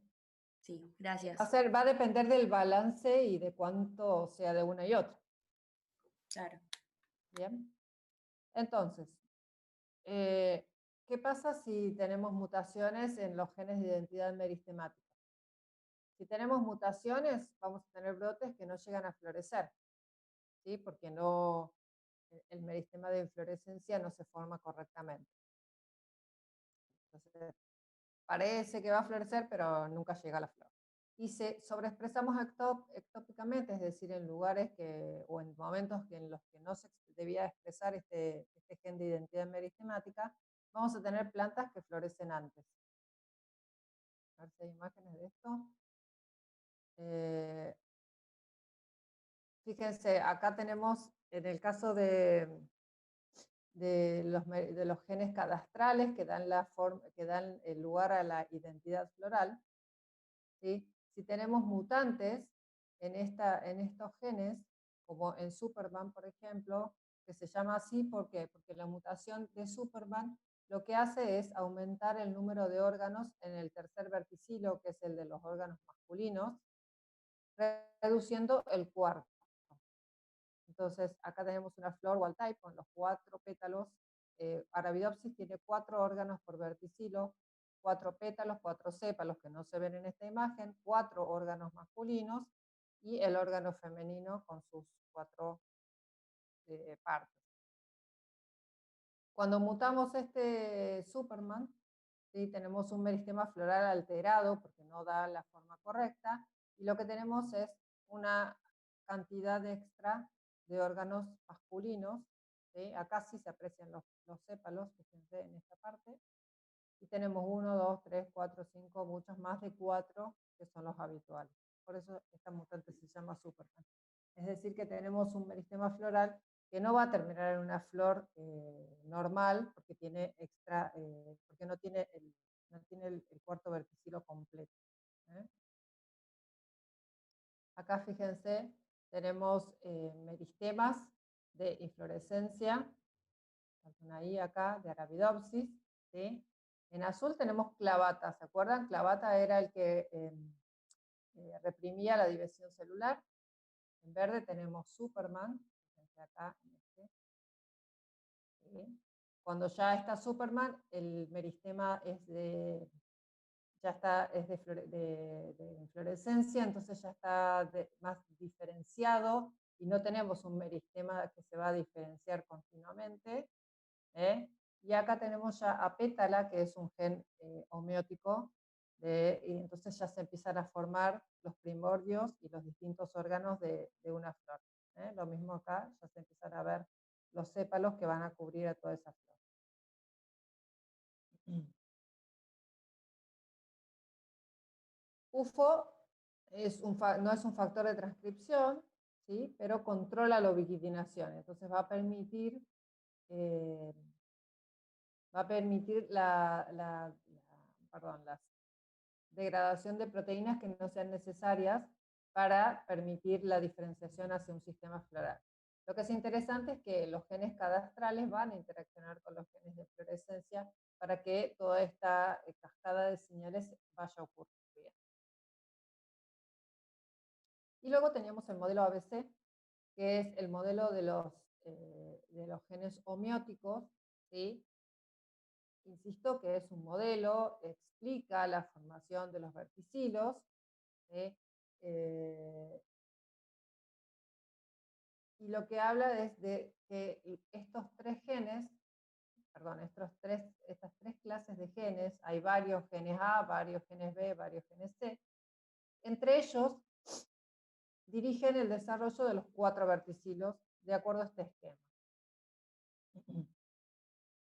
Sí, gracias. Va a depender del balance y de cuánto sea de una y otra. Claro. Bien. Entonces, ¿qué pasa si tenemos mutaciones en los genes de identidad meristemática? Si tenemos mutaciones, vamos a tener brotes que no llegan a florecer, ¿sí? Porque el meristema de inflorescencia no se forma correctamente. Entonces, parece que va a florecer, pero nunca llega a la flor. Y se sobreexpresamos ectópicamente, es decir, en lugares o en momentos en los que no se debía expresar este gen de identidad meristemática, vamos a tener plantas que florecen antes. A ver si hay imágenes de esto. Fíjense, acá tenemos, en el caso de los genes cadastrales que dan el lugar a la identidad floral, ¿sí? Si tenemos mutantes en estos genes, como en Superman, por ejemplo, que se llama así porque la mutación de Superman lo que hace es aumentar el número de órganos en el tercer verticilo, que es el de los órganos masculinos, reduciendo el cuarto. Entonces, acá tenemos una flor wild type con los 4 pétalos. Arabidopsis tiene 4 órganos por verticilo, 4 pétalos, 4 sépalos que no se ven en esta imagen, 4 órganos masculinos y el órgano femenino con sus 4 partes. Cuando mutamos este Superman, ¿sí? Tenemos un meristema floral alterado porque no da la forma correcta y lo que tenemos es una cantidad extra de órganos masculinos. ¿Sí? Acá sí se aprecian los sépalos, fíjense en esta parte. Y tenemos 1, 2, 3, 4, 5, muchos más de 4 que son los habituales. Por eso esta mutante se llama Superman. Es decir, que tenemos un meristema floral que no va a terminar en una flor normal porque tiene porque no tiene el cuarto verticilo completo. Acá fíjense, tenemos meristemas de inflorescencia, ahí acá, de Arabidopsis, ¿sí? En azul tenemos clavata, ¿se acuerdan? Clavata era el que reprimía la división celular. En verde tenemos Superman, fíjense acá en este. ¿Sí? Cuando ya está Superman, el meristema es de inflorescencia, entonces ya está más diferenciado y no tenemos un meristema que se va a diferenciar continuamente. Y acá tenemos ya a pétala, que es un gen homeótico, y entonces ya se empiezan a formar los primordios y los distintos órganos de una flor. Lo mismo acá, ya se empiezan a ver los sépalos que van a cubrir a toda esa flor. UFO no es un factor de transcripción, ¿sí? Pero controla la ubiquitinación, entonces va a permitir la degradación de proteínas que no sean necesarias para permitir la diferenciación hacia un sistema floral. Lo que es interesante es que los genes cadastrales van a interaccionar con los genes de fluorescencia para que toda esta cascada de señales vaya a ocurrir bien. Y luego teníamos el modelo ABC, que es el modelo de los genes homeóticos, ¿sí? Insisto que es un modelo, explica la formación de los verticilos, ¿sí? Y lo que habla es de que estos tres genes, perdón, estas tres clases de genes, hay varios genes A, varios genes B, varios genes C, entre ellos dirigen el desarrollo de los 4 verticilos de acuerdo a este esquema.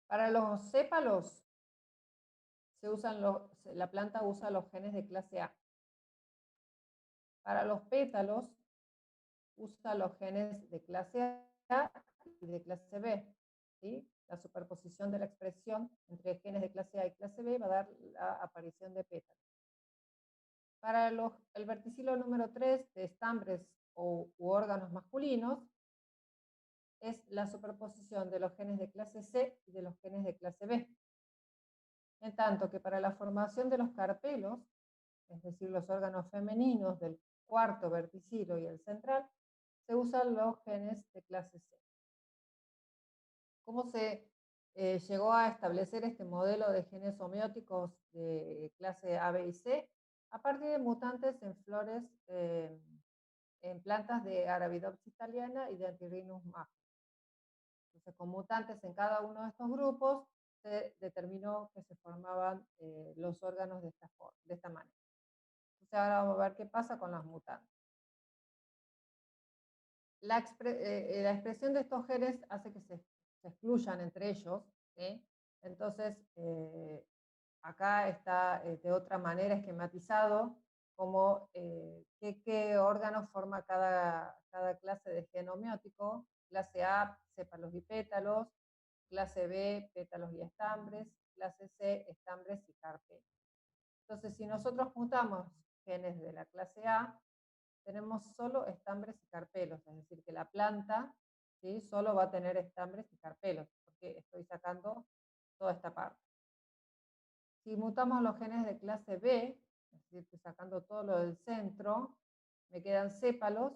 Para los sépalos, la planta usa los genes de clase A. Para los pétalos, usa los genes de clase A y de clase B. ¿Sí? La superposición de la expresión entre genes de clase A y clase B va a dar la aparición de pétalos. Para el verticilo número 3 de estambres u órganos masculinos, es la superposición de los genes de clase C y de los genes de clase B. En tanto que para la formación de los carpelos, es decir, los órganos femeninos del cuarto verticilo y el central, se usan los genes de clase C. ¿Cómo se llegó a establecer este modelo de genes homeóticos de clase A, B y C? A partir de mutantes en flores, en plantas de Arabidopsis thaliana y de Antirrhinus majus. Entonces, con mutantes en cada uno de estos grupos, se determinó que se formaban los órganos de esta manera. Entonces, ahora vamos a ver qué pasa con las mutantes. La expresión de estos genes hace que se excluyan entre ellos, ¿sí? Entonces, acá está de otra manera esquematizado como qué órganos forma cada clase de gen homeótico. Clase A, sépalos y pétalos. Clase B, pétalos y estambres. Clase C, estambres y carpelos. Entonces, si nosotros juntamos genes de la clase A, tenemos solo estambres y carpelos, es decir, que la planta, ¿sí?, solo va a tener estambres y carpelos, porque estoy sacando toda esta parte. Si mutamos los genes de clase B, es decir, estoy sacando todo lo del centro, me quedan sépalos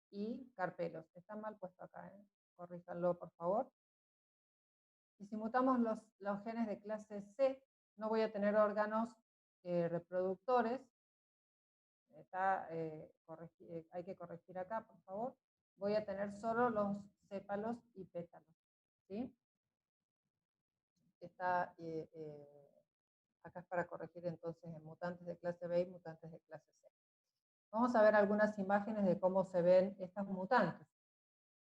y carpelos. Está mal puesto acá, corríjanlo por favor. Y si mutamos los genes de clase C, no voy a tener órganos reproductores. Hay que corregir acá, por favor. Voy a tener solo los sépalos y pétalos, ¿sí? Acá es para corregir entonces en mutantes de clase B y mutantes de clase C. Vamos a ver algunas imágenes de cómo se ven estas mutantes.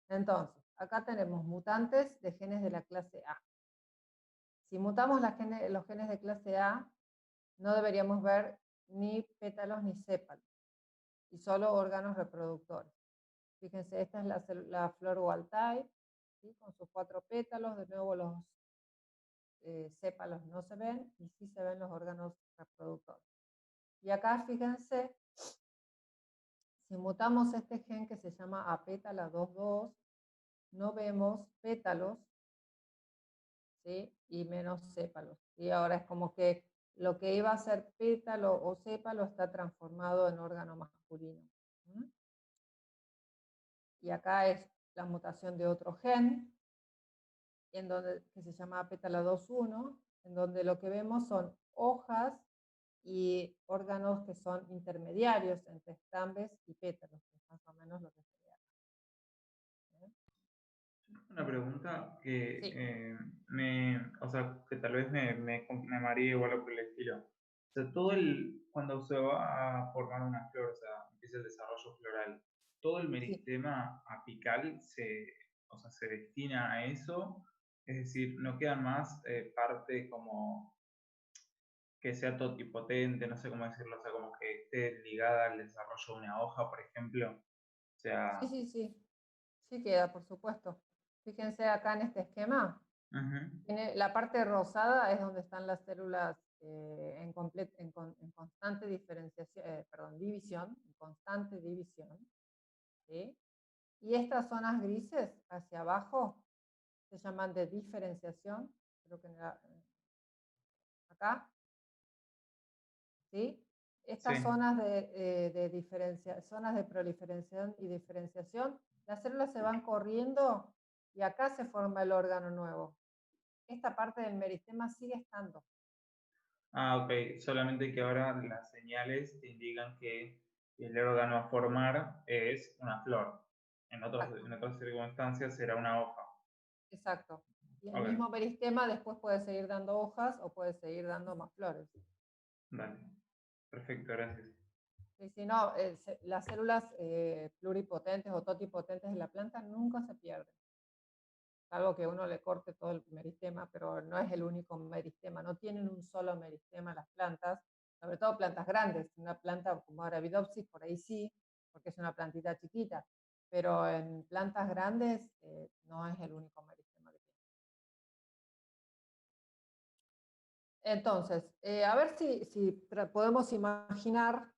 Entonces, acá tenemos mutantes de genes de la clase A. Si mutamos los genes de clase A, no deberíamos ver ni pétalos ni sépalos, y solo órganos reproductores. Fíjense, esta es la flor wild type, ¿sí?, con sus 4 pétalos. De nuevo los sépalos no se ven, y sí se ven los órganos reproductores. Y acá, fíjense, si mutamos este gen que se llama apétala 22, no vemos pétalos, ¿sí? Y menos sépalos. Y ahora es como que lo que iba a ser pétalo o sépalo está transformado en órgano masculino. ¿Mm? Y acá es la mutación de otro gen, en donde, que se llama pétalo 2.1, en donde lo que vemos son hojas y órganos que son intermediarios entre estambres y pétalos, que es más o menos lo que sería. Una pregunta que Sí. o sea, que tal vez me mareé o algo por el estilo. O sea, cuando se va a formar una flor, o sea, empieza el desarrollo floral, todo el Sí. meristema apical o sea, se destina a eso, es decir, no quedan más parte como que sea totipotente, no sé cómo decirlo, o sea, como que esté ligada al desarrollo de una hoja, por ejemplo. O sea, Sí, sí, sí. Sí queda, por supuesto. Fíjense acá en este esquema. ujú, La parte rosada es donde están las células en constante diferenciación, división, en constante división. ¿Sí? Y estas zonas grises hacia abajo se llaman de diferenciación. Creo que acá. ¿Sí? Estas sí. zonas zonas de proliferación y diferenciación, las células se van corriendo y acá se forma el órgano nuevo. Esta parte del meristema sigue estando. Ah, ok. Solamente que ahora las señales te indican que el órgano a formar es una flor. Exacto. En otras circunstancias será una hoja. Exacto. Y el Ok, mismo meristema después puede seguir dando hojas o puede seguir dando más flores. dale. Perfecto, gracias. Y si no, las células pluripotentes o totipotentes de la planta nunca se pierden. Salvo que uno le corte todo el meristema, pero no es el único meristema. No tienen un solo meristema las plantas, sobre todo plantas grandes. Una planta como Arabidopsis, por ahí sí, porque es una plantita chiquita. Pero en plantas grandes no es el único meristema que tiene. Entonces, a ver si podemos imaginar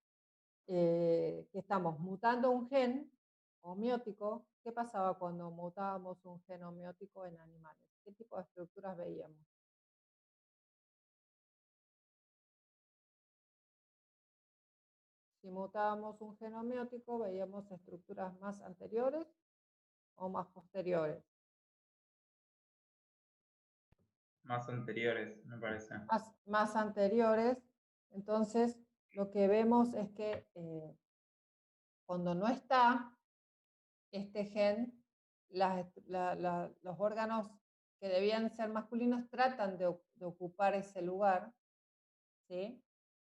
que estamos mutando un gen homeótico. ¿Qué pasaba cuando mutábamos un gen homeótico en animales? ¿Qué tipo de estructuras veíamos? Si mutábamos un gen homeótico, veíamos estructuras más anteriores o más posteriores. Más anteriores, me parece. Más anteriores. Entonces, lo que vemos es que cuando no está este gen, los órganos que debían ser masculinos tratan de ocupar ese lugar, ¿sí?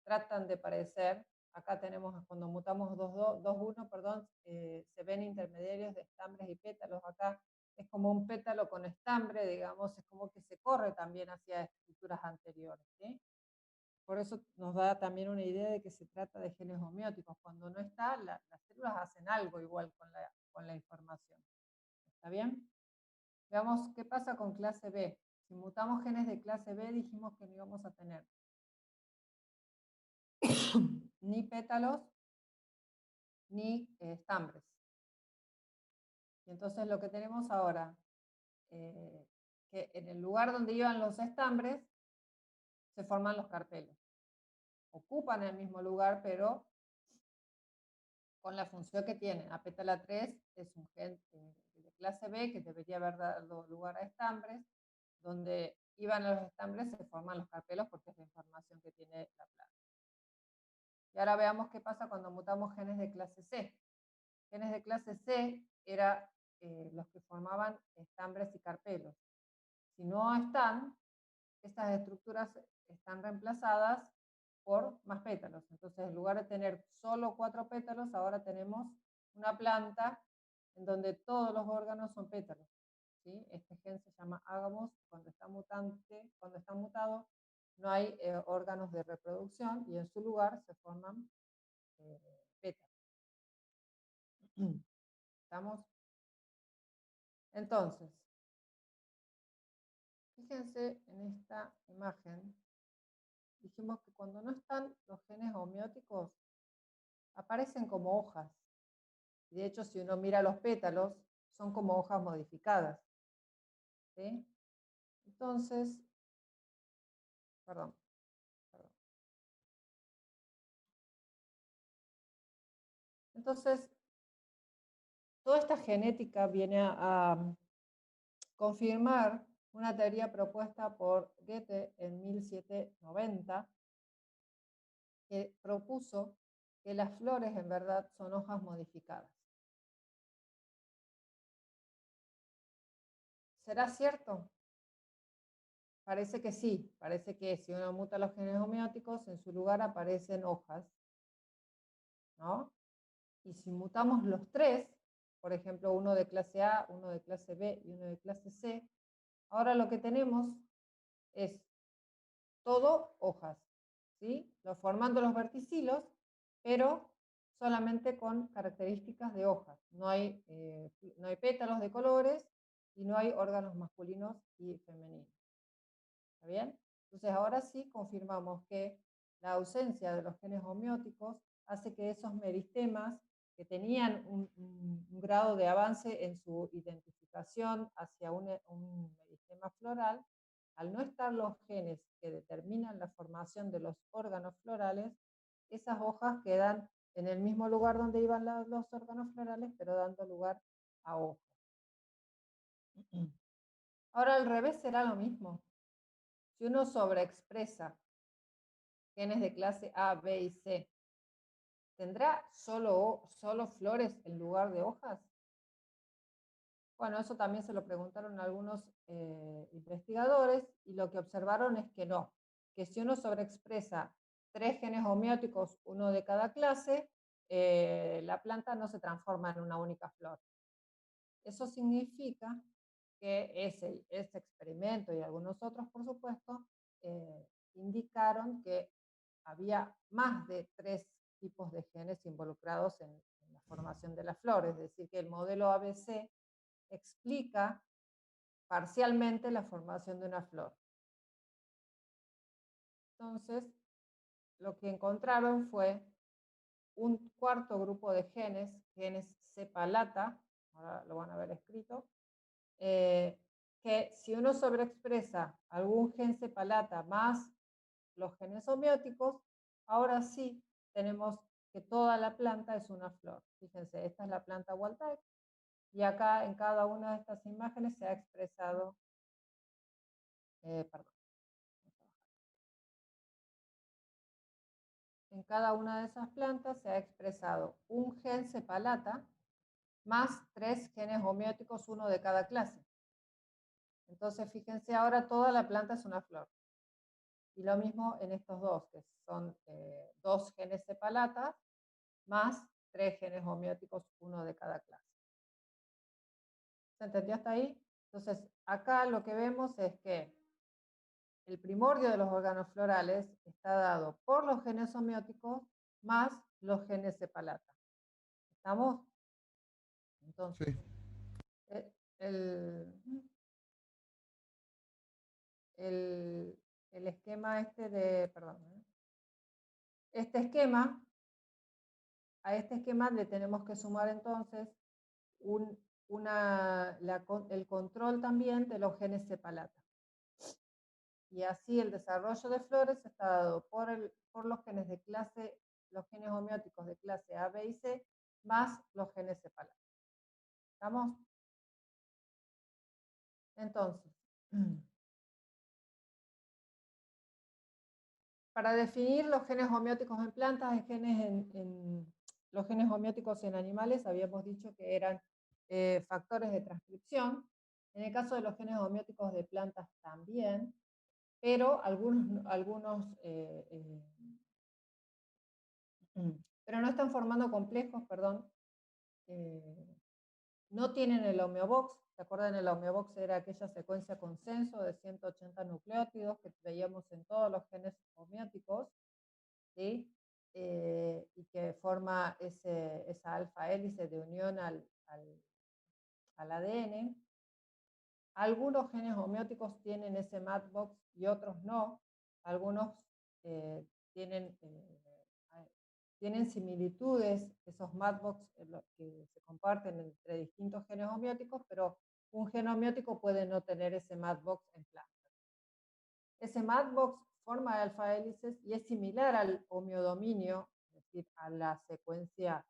Tratan de parecer. Acá tenemos, cuando mutamos 2.1, perdón, se ven intermediarios de estambres y pétalos. Acá es como un pétalo con estambre, digamos, es como que se corre también hacia estructuras anteriores, ¿sí? Por eso nos da también una idea de que se trata de genes homeóticos. Cuando no está, las células hacen algo igual con la información. ¿Está bien? Veamos qué pasa con clase B. Si mutamos genes de clase B, dijimos que no íbamos a tener ni pétalos ni estambres. Y entonces lo que tenemos ahora, que en el lugar donde iban los estambres, se forman los carpelos. Ocupan el mismo lugar, pero con la función que tienen. Apétala 3 es un gen de clase B que debería haber dado lugar a estambres. Donde iban los estambres se forman los carpelos porque es la información que tiene la planta. Y ahora veamos qué pasa cuando mutamos genes de clase C. Genes de clase C eran los que formaban estambres y carpelos. Si no están, estas estructuras están reemplazadas por más pétalos. Entonces, en lugar de tener solo 4 pétalos, ahora tenemos una planta en donde todos los órganos son pétalos. ¿Sí? Este gen se llama ágamos. Cuando está mutado, no hay órganos de reproducción y en su lugar se forman pétalos. ¿Estamos? Entonces, fíjense en esta imagen. Dijimos que cuando no están los genes homeóticos, aparecen como hojas. De hecho, si uno mira los pétalos, son como hojas modificadas. ¿Sí? Entonces, perdón. Entonces, toda esta genética viene a confirmar una teoría propuesta por Goethe en 1790, que propuso que las flores en verdad son hojas modificadas. ¿Será cierto? Parece que sí, parece que si uno muta los genes homeóticos, en su lugar aparecen hojas, ¿no? Y si mutamos los tres, por ejemplo, uno de clase A, uno de clase B y uno de clase C, ahora lo que tenemos es todo hojas, ¿sí? Formando los verticilos, pero solamente con características de hojas. No hay pétalos de colores y no hay órganos masculinos y femeninos. ¿Está bien? Entonces ahora sí confirmamos que la ausencia de los genes homeóticos hace que esos meristemas que tenían un grado de avance en su identificación hacia un meristema floral, al no estar los genes que determinan la formación de los órganos florales, esas hojas quedan en el mismo lugar donde iban los órganos florales, pero dando lugar a hojas. Ahora al revés será lo mismo. Si uno sobreexpresa genes de clase A, B y C, ¿tendrá solo flores en lugar de hojas? Bueno, eso también se lo preguntaron algunos investigadores y lo que observaron es que no, que si uno sobreexpresa 3 genes homeóticos, uno de cada clase, la planta no se transforma en una única flor. Eso significa que ese experimento y algunos otros, por supuesto, indicaron que había más de 3 tipos de genes involucrados en la formación de las flores, es decir, que el modelo ABC explica parcialmente la formación de una flor. Entonces, lo que encontraron fue un cuarto grupo de genes C-palata, ahora lo van a ver escrito, que si uno sobreexpresa algún gen C-palata más los genes homeóticos, ahora sí tenemos que toda la planta es una flor. Fíjense, esta es la planta wild type, y acá en cada una de estas imágenes se ha expresado, en cada una de esas plantas se ha expresado un gen C-palata más 3 genes homeóticos, uno de cada clase. Entonces, fíjense, ahora toda la planta es una flor. Y lo mismo en estos dos, que son 2 genes C-palata más 3 genes homeóticos, uno de cada clase. ¿Se entendió hasta ahí? Entonces, acá lo que vemos es que el primordio de los órganos florales está dado por los genes homeóticos más los genes C-palata. ¿Estamos? Entonces, Sí. el esquema este esquema, a este esquema le tenemos que sumar entonces el control también de los genes C-palata. Y así el desarrollo de flores está dado por los genes los genes homeóticos de clase A, B y C, más los genes C-palata. ¿Estamos? Entonces, para definir los genes homeóticos en plantas, los genes homeóticos en animales, habíamos dicho que eran factores de transcripción. En el caso de los genes homeóticos de plantas también, pero pero no están formando complejos, no tienen el homeobox. ¿Se acuerdan? El homeobox era aquella secuencia consenso de 180 nucleótidos que veíamos en todos los genes homeóticos, ¿sí? Y que forma esa alfa hélice de unión al ADN. Algunos genes homeóticos tienen ese matchbox y otros no. Algunos tienen similitudes, esos matchbox que se comparten entre distintos genes homeóticos, pero un gen homeótico puede no tener ese matchbox en plantas. Ese matchbox forma alfa hélices y es similar al homeodominio, es decir, a la secuencia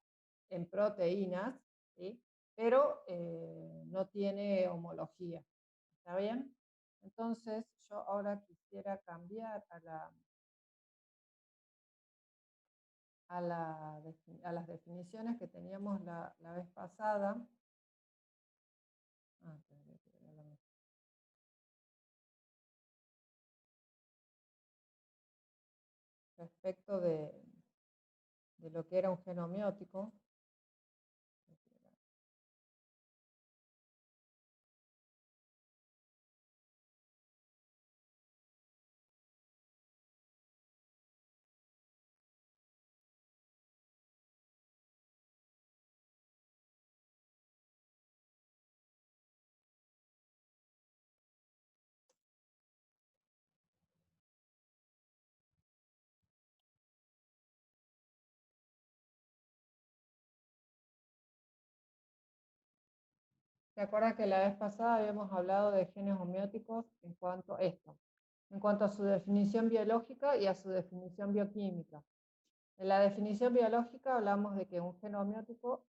en proteínas, ¿sí? Pero no tiene homología. ¿Está bien? Entonces, yo ahora quisiera cambiar a las definiciones que teníamos la vez pasada. Tendría que ver la misma. Respecto de lo que era un gen homeótico. ¿Se acuerdan que la vez pasada habíamos hablado de genes homeóticos en cuanto a esto? En cuanto a su definición biológica y a su definición bioquímica. En la definición biológica hablamos de que un gen homeótico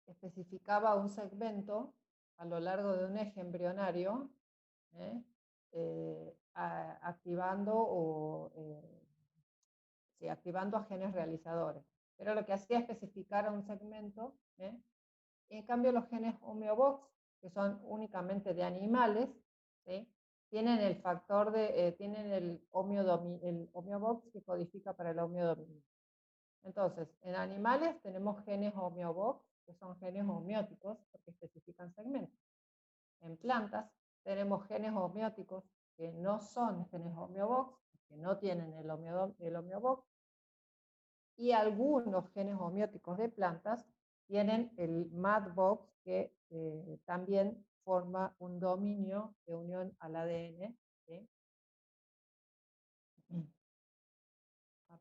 especificaba un segmento a lo largo de un eje embrionario, activando a genes realizadores. Pero lo que hacía especificar un segmento. En cambio, los genes homeobox, que son únicamente de animales, ¿sí? Tienen el factor tienen el homeobox que codifica para el homeodominio. Entonces, en animales tenemos genes homeobox, que son genes homeóticos, porque especifican segmentos. En plantas tenemos genes homeóticos que no son genes homeobox, que no tienen el homeobox, y algunos genes homeóticos de plantas tienen el matchbox, que también forma un dominio de unión al ADN. ¿Sí?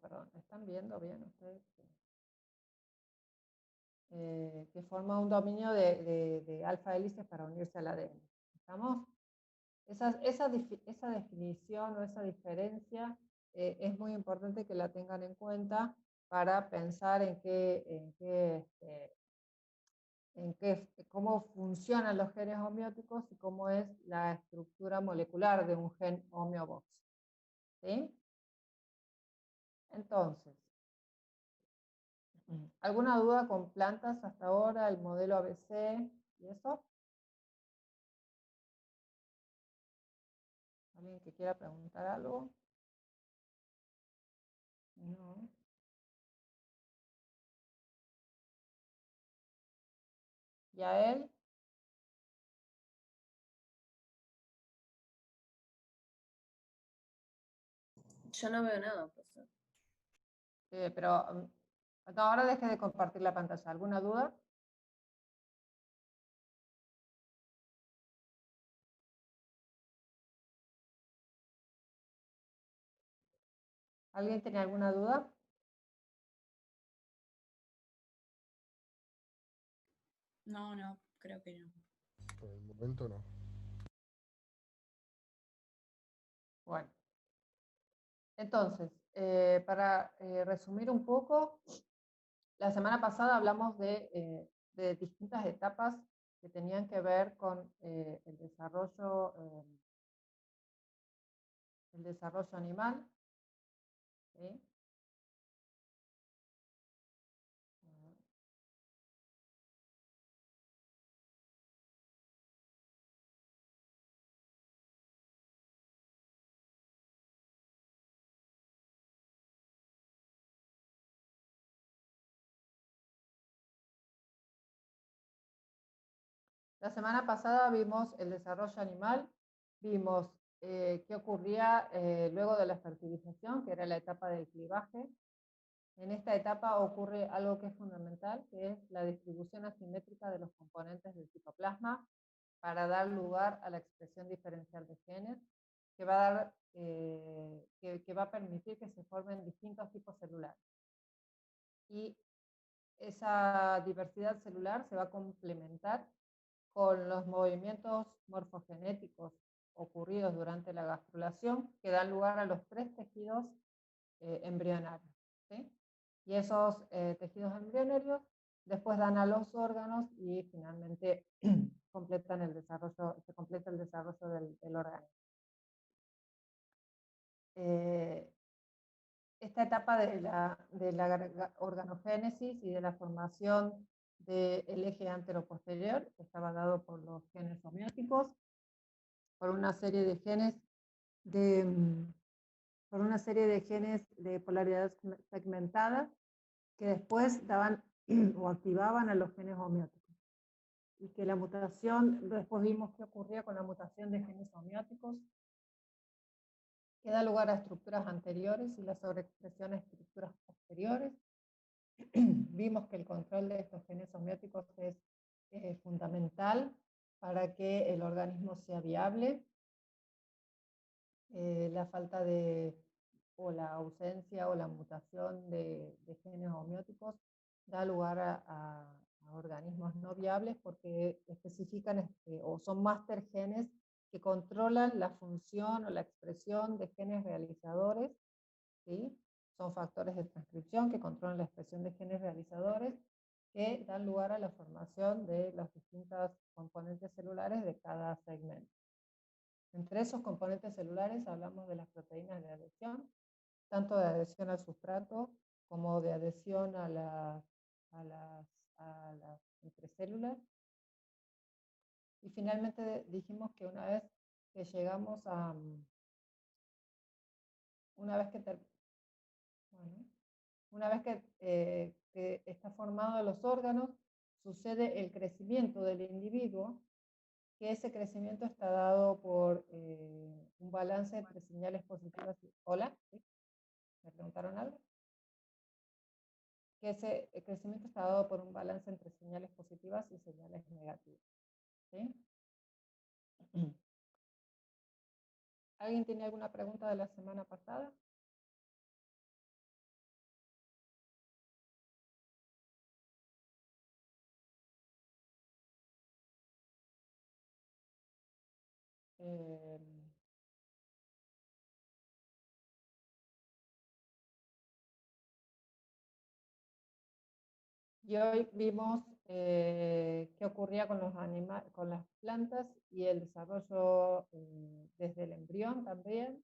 Perdón, ¿están viendo bien ustedes? Que forma un dominio de alfa hélices para unirse al ADN. ¿Estamos? Esa definición o esa diferencia es muy importante que la tengan en cuenta para pensar cómo funcionan los genes homeóticos y cómo es la estructura molecular de un gen homeobox. ¿Sí? Entonces, ¿alguna duda con plantas hasta ahora, el modelo ABC y eso? ¿Alguien que quiera preguntar algo? No. ¿Yael? Yo no veo nada, profesor. Pero no, ahora deje de compartir la pantalla. ¿Alguna duda? ¿Alguien tiene alguna duda? No, creo que no. Por el momento no. Bueno. Entonces, para resumir un poco, la semana pasada hablamos de distintas etapas que tenían que ver con el desarrollo animal. ¿Sí? La semana pasada vimos el desarrollo animal, vimos qué ocurría luego de la fertilización, que era la etapa del clivaje. En esta etapa ocurre algo que es fundamental, que es la distribución asimétrica de los componentes del citoplasma para dar lugar a la expresión diferencial de genes, que va a permitir que se formen distintos tipos celulares. Y esa diversidad celular se va a complementar con los movimientos morfogenéticos ocurridos durante la gastrulación que dan lugar a los 3 tejidos embrionarios, ¿sí? Y esos tejidos embrionarios después dan a los órganos y finalmente completan el desarrollo, se completa el desarrollo del organismo. Esta etapa de la organogénesis y de la formación del eje anteroposterior estaba dado por los genes homeóticos, por una serie de genes de polaridad segmentada que después daban o activaban a los genes homeóticos. Y que la mutación, después vimos qué ocurría con la mutación de genes homeóticos, que da lugar a estructuras anteriores y la sobreexpresión a estructuras posteriores. Vimos que el control de estos genes homeóticos es fundamental para que el organismo sea viable. La falta o la ausencia o la mutación de genes homeóticos da lugar a organismos no viables porque especifican o son máster genes que controlan la función o la expresión de genes realizadores, ¿sí? Son factores de transcripción que controlan la expresión de genes realizadores que dan lugar a la formación de los distintos componentes celulares de cada segmento. Entre esos componentes celulares hablamos de las proteínas de adhesión, tanto de adhesión al sustrato como de adhesión a las entrecélulas. Y finalmente dijimos que una vez que llegamos a, una vez que está formado los órganos, sucede el crecimiento del individuo, que ese crecimiento está dado por un balance entre señales positivas y... ¿Hola? ¿Sí? ¿Me preguntaron algo? Que ese crecimiento está dado por un balance entre señales positivas y señales negativas, ¿sí? ¿Alguien tiene alguna pregunta de la semana pasada? Y hoy vimos qué ocurría con con las plantas y el desarrollo desde el embrión también.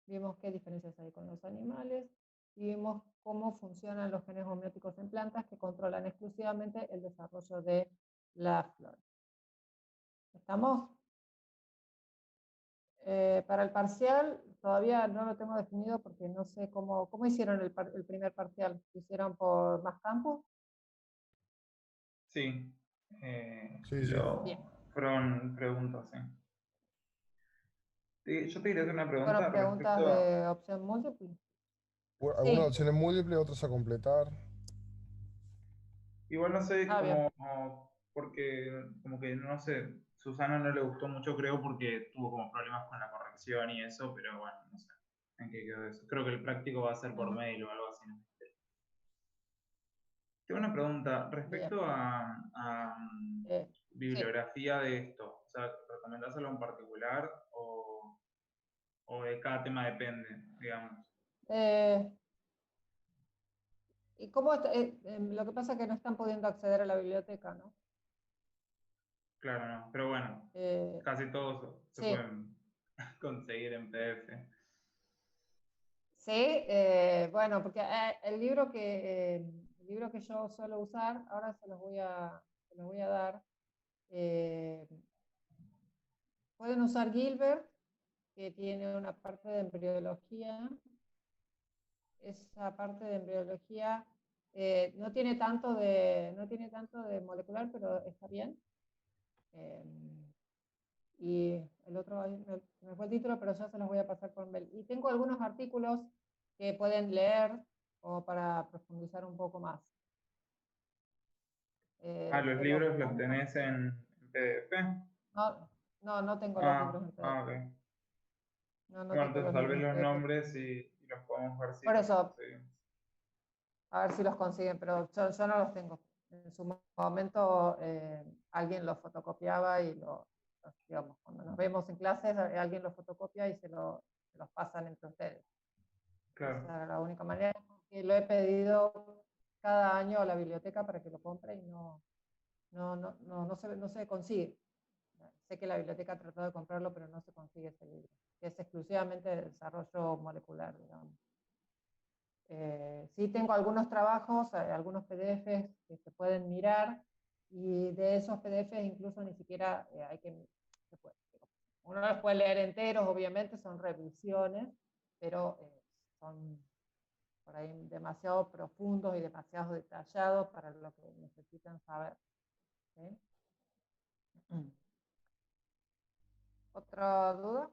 Vimos qué diferencias hay con los animales y vimos cómo funcionan los genes homeóticos en plantas que controlan exclusivamente el desarrollo de la flor. ¿Estamos? Para el parcial todavía no lo tengo definido porque no sé cómo hicieron el primer parcial. ¿Lo hicieron por más campos? Sí. Sí. Bien. Fueron preguntas, sí. Yo te quería hacer una pregunta ¿Fueron preguntas respecto a... de opción múltiple? Algunas Sí. opciones múltiples, otras a completar. Igual no sé Bien. porque como que no sé, Susana no le gustó mucho, creo, porque tuvo como problemas con la corrección y eso, pero bueno, no sé en qué quedó eso. Creo que el práctico va a ser por mail o algo así, ¿no? Tengo una pregunta respecto Bien. a Sí. bibliografía de esto. O sea, ¿recomendás algo en particular o de cada tema depende, digamos? ¿Y cómo lo que pasa es que no están pudiendo acceder a la biblioteca, ¿no? Claro, no. Pero bueno, Eh, casi todos se sí. pueden conseguir en PDF. Sí, bueno, porque el libro que yo suelo usar, ahora se los voy a dar. Pueden usar Gilbert, que tiene una parte de embriología. Esa parte de embriología no tiene tanto de molecular, pero está bien. Y el otro, me fue el título, pero ya se los voy a pasar por mail. Y tengo algunos artículos que pueden leer o para profundizar un poco más. Los Te lo libros los pongo. tenés en PDF. No tengo los libros en PDF. Ok. No Bueno, tengo entonces los tal vez libros en los PDF. nombres y los podemos ver si Por los eso, conseguimos. a ver si los consiguen, pero yo no los tengo. En su momento alguien los fotocopiaba y digamos, cuando nos vemos en clases, alguien los fotocopia y se los pasan entre ustedes. Claro. Esa es la única manera, que lo he pedido cada año a la biblioteca para que lo compre y no se consigue. Sé que la biblioteca ha tratado de comprarlo, pero no se consigue ese libro, que es exclusivamente de desarrollo molecular, digamos. Sí tengo algunos trabajos, algunos PDFs que se pueden mirar, y de esos PDFs incluso ni siquiera hay que... uno los puede leer enteros, obviamente, son revisiones, pero son por ahí demasiado profundos y demasiado detallados para lo que necesitan saber. ¿Sí? ¿Otra duda?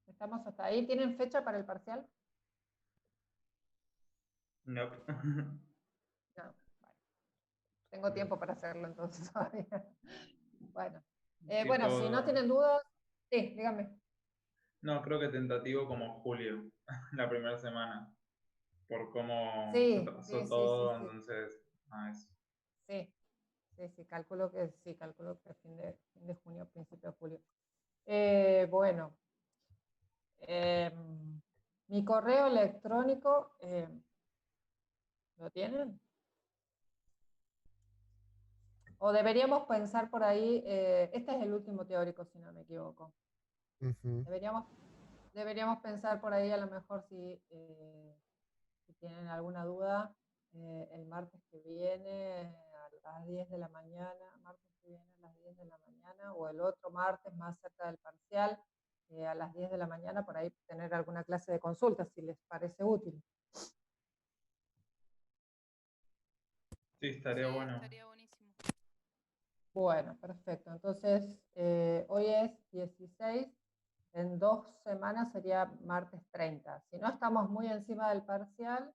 ¿Estamos hasta ahí? ¿Tienen fecha para el parcial? No. No. Bueno. Tengo tiempo para hacerlo entonces todavía. Bueno. Bueno, si no tienen dudas, sí, dígame. No, creo que tentativo como julio, la primera semana, por cómo Sí, se pasó sí, todo, sí. entonces, eso. Sí, calculo que fin de junio, principio de julio. Bueno, mi correo electrónico, ¿lo tienen? O deberíamos pensar por ahí, este es el último teórico, si no me equivoco. Deberíamos pensar por ahí, a lo mejor, si tienen alguna duda, el martes que viene a las 10 de la mañana, o el otro martes más cerca del parcial, a las 10 de la mañana, por ahí tener alguna clase de consulta, si les parece útil. Sí, estaría bueno. Estaría buenísimo. Bueno, perfecto. Entonces, hoy es 16, en 2 semanas sería martes 30. Si no estamos muy encima del parcial,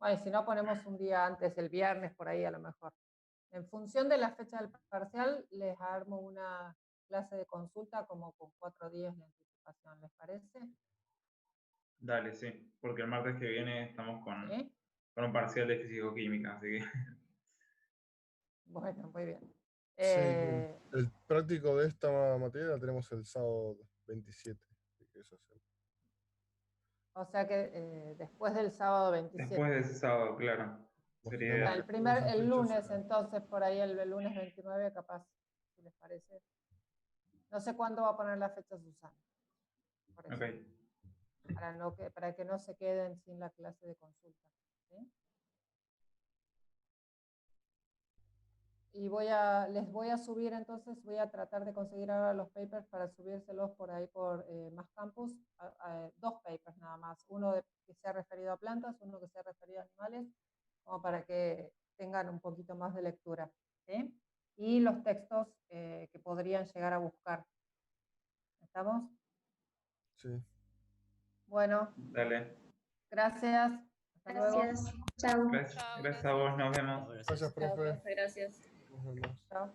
bueno, si no ponemos un día antes, el viernes, por ahí a lo mejor. En función de la fecha del parcial, les armo una clase de consulta como con 4 días de anticipación, ¿les parece? Dale, sí, porque el martes que viene estamos con ¿Sí? un parcial de físico-química, así que... Bueno, muy bien. Sí, el práctico de esta materia la tenemos el sábado 27. Eso hacemos. O sea que después del sábado 27. Después de ese sábado, claro. Sería... El lunes, entonces, por ahí el lunes 29, capaz, si les parece. No sé cuándo va a poner la fecha Susana. Por eso. Ok. Para que no se queden sin la clase de consulta. ¿Sí? Y les voy a subir, entonces, voy a tratar de conseguir ahora los papers para subírselos por ahí por Más Campus. 2 papers nada más. Uno que sea referido a plantas, uno que sea referido a animales, como para que tengan un poquito más de lectura. ¿Sí? Y los textos que podrían llegar a buscar. ¿Estamos? Sí. Bueno. Dale. Gracias. Hasta luego. Chao. Gracias a vos, nos vemos. Gracias, profe. Gracias. Nos vemos. Chao.